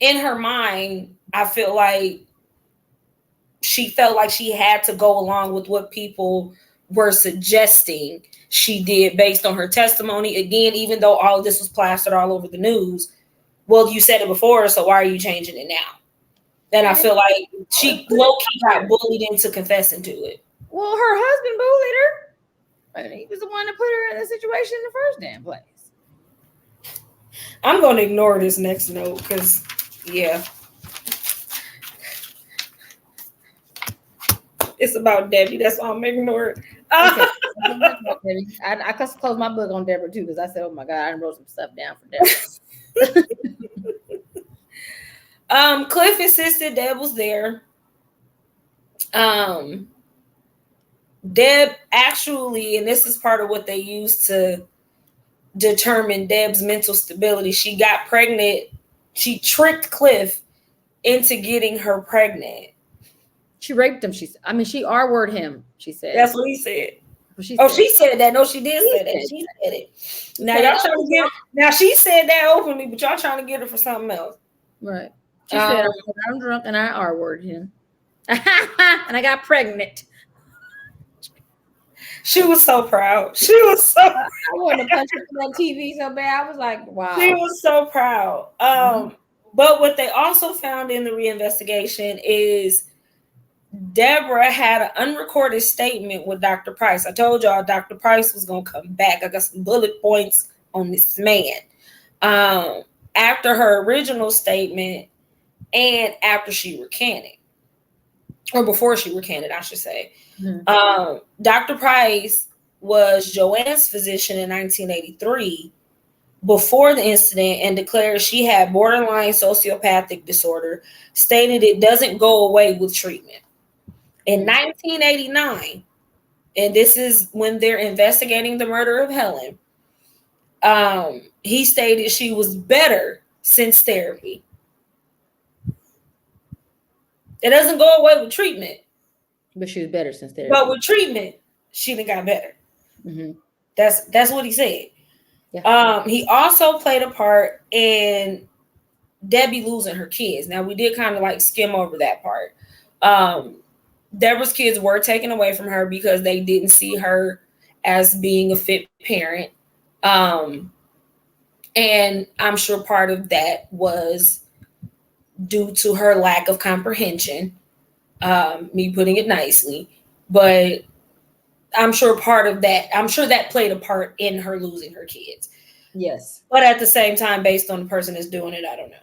In her mind, I feel like she felt like she had to go along with what people were suggesting she did based on her testimony. Again, even though all of this was plastered all over the news. Well, you said it before, so why are you changing it now? And I feel like she low-key got bullied into confessing to it. Well, her husband bullied her. He was the one that put her in the situation in the first damn place. I'm going to ignore this next note because, yeah. It's about Debbie. That's why I'm ignoring it. Okay. I closed my book on Deborah too because I said, "Oh my God, I wrote some stuff down for Deborah." Cliff insisted Deb was there. Deb actually, and this is part of what they used to determine Deb's mental stability. She got pregnant. She tricked Cliff into getting her pregnant. She raped him. She R-word him. She said. That's what he said. She said that. No, she did say that. She said it. Now y'all trying to get. Now she said that openly, but y'all trying to get her for something else. Right. She said, "I'm drunk and I R-word him, and I got pregnant." She was so proud. She was so. I wanted to punch her on TV so bad. I was like, "Wow." She was so proud. But what they also found in the reinvestigation is Deborah had an unrecorded statement with Dr. Price. I told y'all Dr. Price was going to come back. I got some bullet points on this man. After her original statement and after she recanted, or before she recanted, I should say. Mm-hmm. Dr. Price was Joanne's physician in 1983 before the incident and declared she had borderline sociopathic disorder, stated it doesn't go away with treatment. In 1989, and this is when they're investigating the murder of Helen, he stated she was better since therapy. It doesn't go away with treatment. But she was better since therapy. But with treatment, she done got better. Mm-hmm. That's what he said. Yeah. He also played a part in Debbie losing her kids. Now, we did kind of like skim over that part. Deborah's kids were taken away from her because they didn't see her as being a fit parent. And I'm sure part of that was due to her lack of comprehension, me putting it nicely. But I'm sure that played a part in her losing her kids. Yes. But at the same time, based on the person that's doing it, I don't know.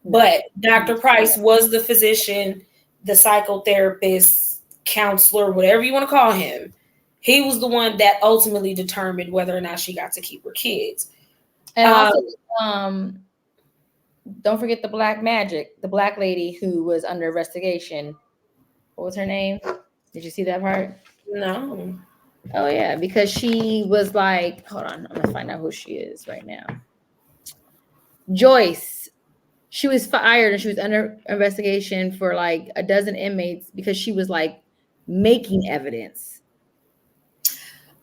But Dr. Price was the physician, the psychotherapist, counselor, whatever you want to call him. He was the one that ultimately determined whether or not she got to keep her kids. And also, don't forget the black lady who was under investigation. What was her name? Did you see that part? No. Oh, yeah, because she was like, hold on, I'm going to find out who she is right now. Joyce. She was fired and she was under investigation for like a dozen inmates because she was like making evidence.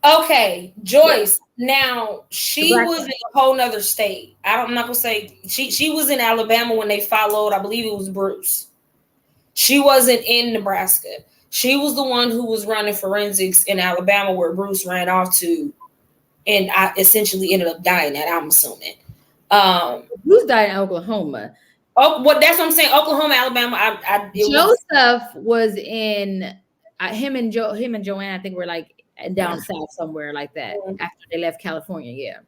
Okay, Joyce. Yeah. Now she was in a whole nother state. I'm not gonna say she was in Alabama when they followed. I believe it was Bruce. She wasn't in Nebraska. She was the one who was running forensics in Alabama where Bruce ran off to, and I essentially ended up dying at. I'm assuming. Bruce died in Oklahoma. Oh, well, that's what I'm saying. Oklahoma, Alabama. Joseph was in him and Joanne. I think were like down south somewhere like that after they left California. Yeah,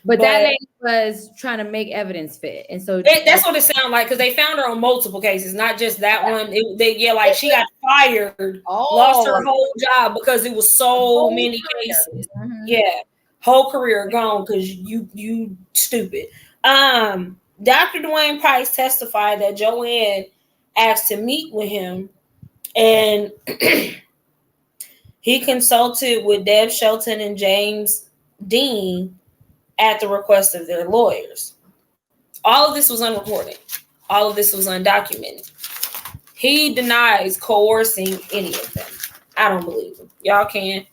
but that lady was trying to make evidence fit, and so that's what it sounded like because they found her on multiple cases, not just that one. She got fired, lost her whole job because it was so many cases. Mm-hmm. Yeah, whole career gone because you stupid. Dr. Dwayne Price testified that Joanne asked to meet with him, and he consulted with Deb Shelton and James Dean at the request of their lawyers. All of this was unrecorded. All of this was undocumented. He denies coercing any of them. I don't believe him. Y'all can.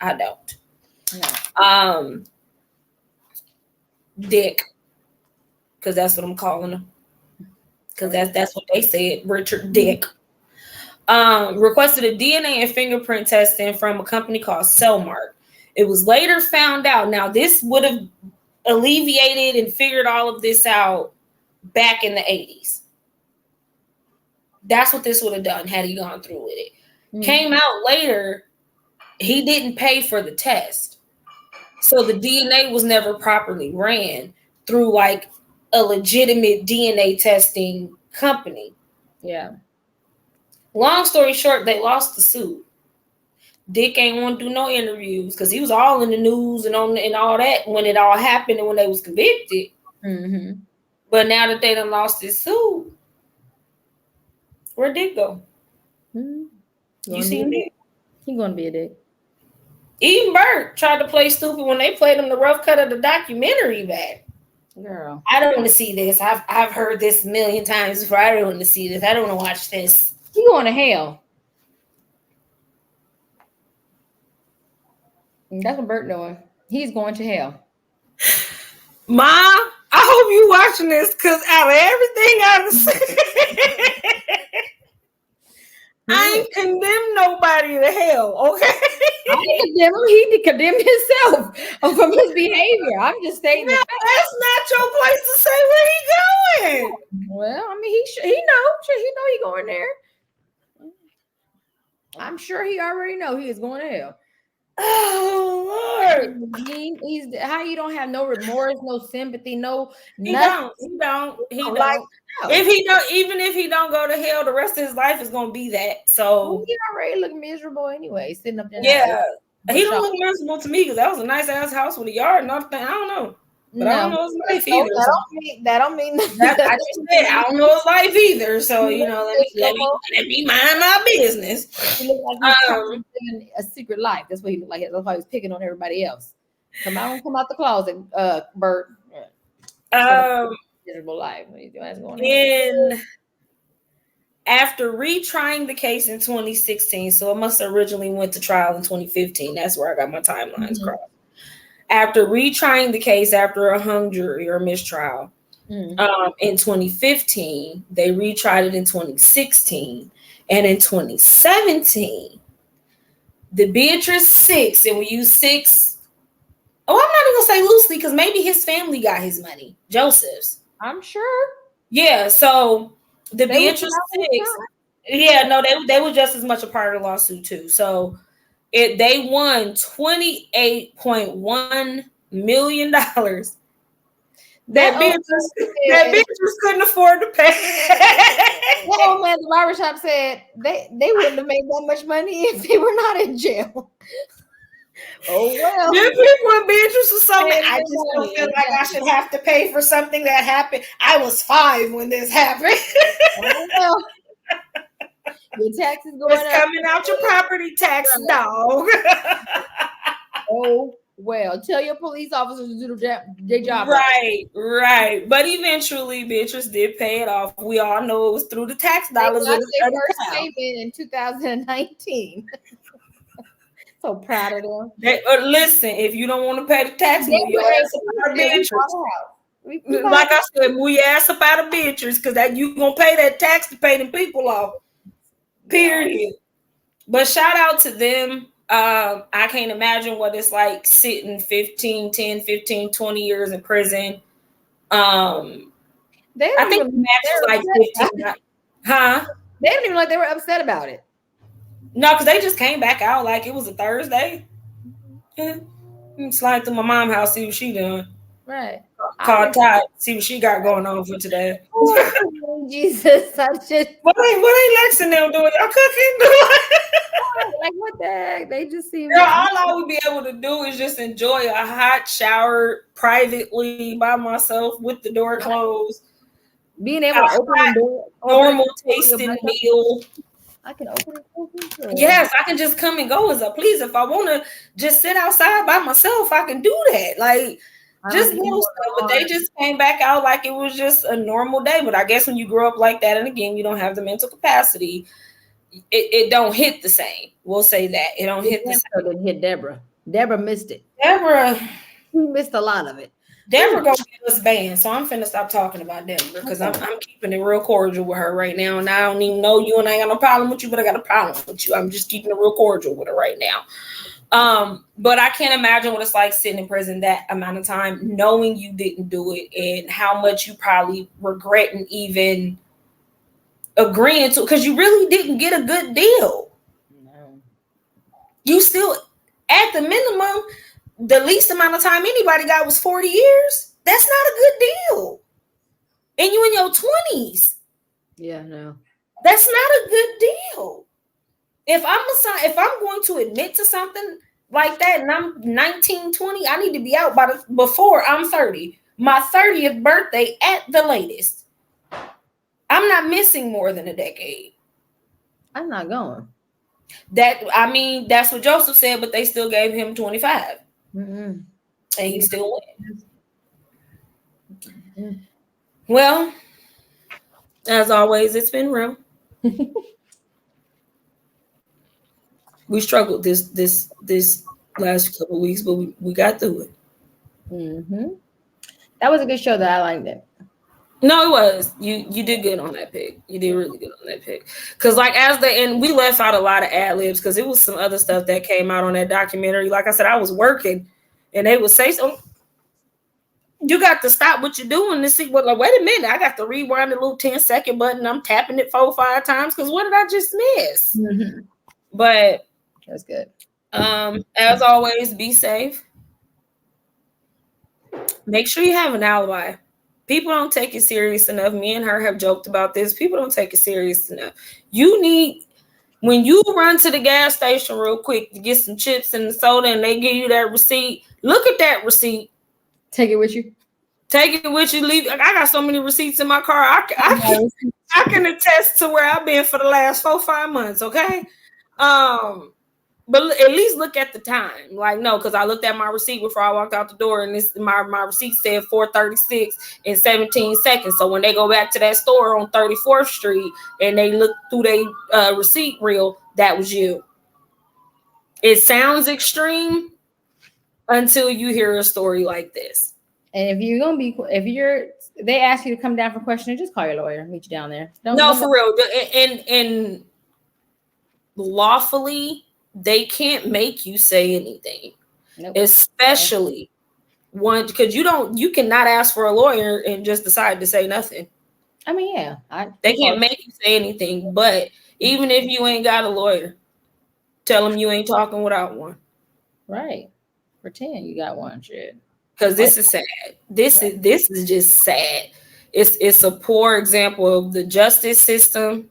I don't. No. Dick. Because that's what I'm calling him. Because that's what they said. Richard Dick. Requested a DNA and fingerprint testing from a company called Cellmark. It was later found out. Now, this would have alleviated and figured all of this out back in the 80s. That's what this would have done had he gone through with it. Mm-hmm. Came out later, he didn't pay for the test. So the DNA was never properly ran through like a legitimate DNA testing company. Yeah. Long story short, they lost the suit. Dick ain't want to do no interviews because he was all in the news and all that when it all happened and when they was convicted. Mm-hmm. But now that they done lost his suit, where'd Dick go? You seen Dick? He gonna be a dick. Even Bert tried to play stupid when they played him the rough cut of the documentary back. Girl, I don't want to see this. I've heard this a million times before. I don't want to see this. I don't want to watch this. He going to hell. And that's what Bert doing. He's going to hell. Ma, I hope you watching this because out of everything I've seen, I ain't condemn nobody to hell, okay? I didn't condemn him. He condemned himself from his behavior. I'm just stating that's not your place to say where he going. Well, I mean, he know he going there. I'm sure he already know he is going to hell. Oh Lord! He's how you don't have no remorse, no sympathy, no nothing. He don't. Like, if he don't, even if he don't go to hell, the rest of his life is gonna be that. So he already look miserable anyway, sitting up there. Yeah, he don't look miserable to me because that was a nice ass house with a yard and everything. I don't know. But I don't know his life either. That don't mean I just said I don't know his life either. So let me mind my business. He looked like he's living a secret life. That's what he looked like. That's why he was picking on everybody else. Come out the closet, Bert. Miserable life. After retrying the case in 2016, so it must have originally went to trial in 2015. That's where I got my timelines crossed. After retrying the case after a hung jury or mistrial in 2015, they retried it in 2016. And in 2017, the Beatrice 6, and we use 6. Oh, I'm not even going to say loosely because maybe his family got his money. Joseph's. I'm sure. Yeah, so the Beatrice 6. Yeah, no, they were just as much a part of the lawsuit too. So they won $28.1 million. That Beatrice couldn't afford to pay. That old man at the barbershop said they wouldn't have made that much money if they were not in jail. Oh well. Them people in Beatrice or something. I just don't feel like I should have to pay for something that happened. I was 5 when this happened. Oh well. Your taxes going up. It's coming out your property tax, dog. Oh well, tell your police officers to do their job. Right. But eventually, Beatrice did pay it off. We all know it was through the tax dollars. They got their first payment in 2019. So proud of them. Listen, if you don't want to pay the tax, move your ass up out of Beatrice. Like I said, move your ass up out of Beatrice because that you gonna pay that tax to pay them people off. Period. But shout out to them. I can't imagine what it's like sitting 10, 15, 20 years in prison. I think Max was like 15. Huh? They didn't even like they were upset about it. No, because they just came back out like it was a Thursday. Slide through my mom's house, see what she doing. Right. Call Todd, see what she got going on for today. Oh, Jesus, I just. What ain't Lex and them doing? Y'all cooking? Like what the heck? They just seem. Girl, all I would be able to do is just enjoy a hot shower privately by myself with the door closed. Being able to open the door, normal tasting meal. I can open it. Yes, I can just come and go as I please. If I want to just sit outside by myself, I can do that. Like just little stuff. But they just came back out like it was just a normal day. But I guess when you grow up like that, and again, you don't have the mental capacity, it don't hit the same. We'll say that it don't hit the same. Didn't hit Deborah. Deborah missed it. She missed a lot of it. Deborah gonna get us banned, so I'm finna stop talking about Deborah because I'm keeping it real cordial with her right now, and I don't even know you, and I ain't got no problem with you, but I got a problem with you. I'm just keeping it real cordial with her right now. But I can't imagine what it's like sitting in prison that amount of time, knowing you didn't do it, and how much you probably regret and even agreeing to, because you really didn't get a good deal. No. You still, at the minimum. the least amount of time anybody got was 40 years. That's not a good deal. And you in your 20s. Yeah, no. That's not a good deal. If I'm going to admit to something like that and I'm 19, 20, I need to be out before I'm 30. My 30th birthday at the latest. I'm not missing more than a decade. I'm not going. That's what Joseph said, but they still gave him 25. Mm-mm. And he still went. Mm-hmm. Well, as always, it's been real. We struggled this last couple of weeks, but we got through it. Mm-hmm. That was a good show. That I liked it. No, it was. You did good on that pick. You did really good on that pick. Because we left out a lot of ad libs because it was some other stuff that came out on that documentary. Like I said, I was working, and they would say so. You got to stop what you're doing to see what. Like, wait a minute, I got to rewind the little 10-second button. I'm tapping it 4 or 5 times because what did I just miss? Mm-hmm. But that's good. As always, be safe. Make sure you have an alibi. People don't take it serious enough. Me and her have joked about this. People don't take it serious enough. When you run to the gas station real quick to get some chips and soda and they give you that receipt, look at that receipt. Take it with you. Take it with you. Leave. I got so many receipts in my car. I can attest to where I've been for the last 4 or 5 months. Okay. But at least look at the time. Like, no, because I looked at my receipt before I walked out the door, and my receipt said 4:36 and 17 seconds. So when they go back to that store on 34th Street and they look through their receipt reel, that was you. It sounds extreme until you hear a story like this. And if they ask you to come down for questioning, just call your lawyer, meet you down there. For real. And lawfully, they can't make you say anything. Nope. Especially one, because you cannot ask for a lawyer and just decide to say nothing. I mean, yeah. They can't make you say anything, but even if you ain't got a lawyer, tell them you ain't talking without one. Right. Pretend you got one, shit. Because this is sad. This is just sad. It's a poor example of the justice system.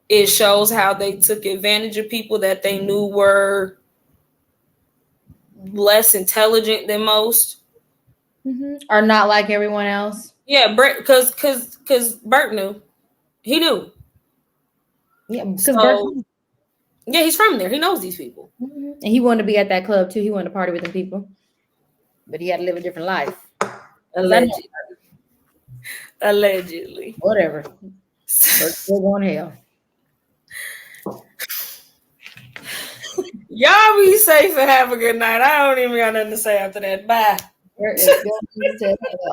It shows how they took advantage of people that they knew were less intelligent than most. Mm-hmm. Or not like everyone else. Yeah, because Bert knew. He knew. Yeah, because Bert. Yeah, he's from there. He knows these people. Mm-hmm. And he wanted to be at that club too. He wanted to party with them people. But he had to live a different life. Allegedly. Whatever. Bert's still going to hell. Y'all be safe and have a good night. I don't even got nothing to say after that. Bye.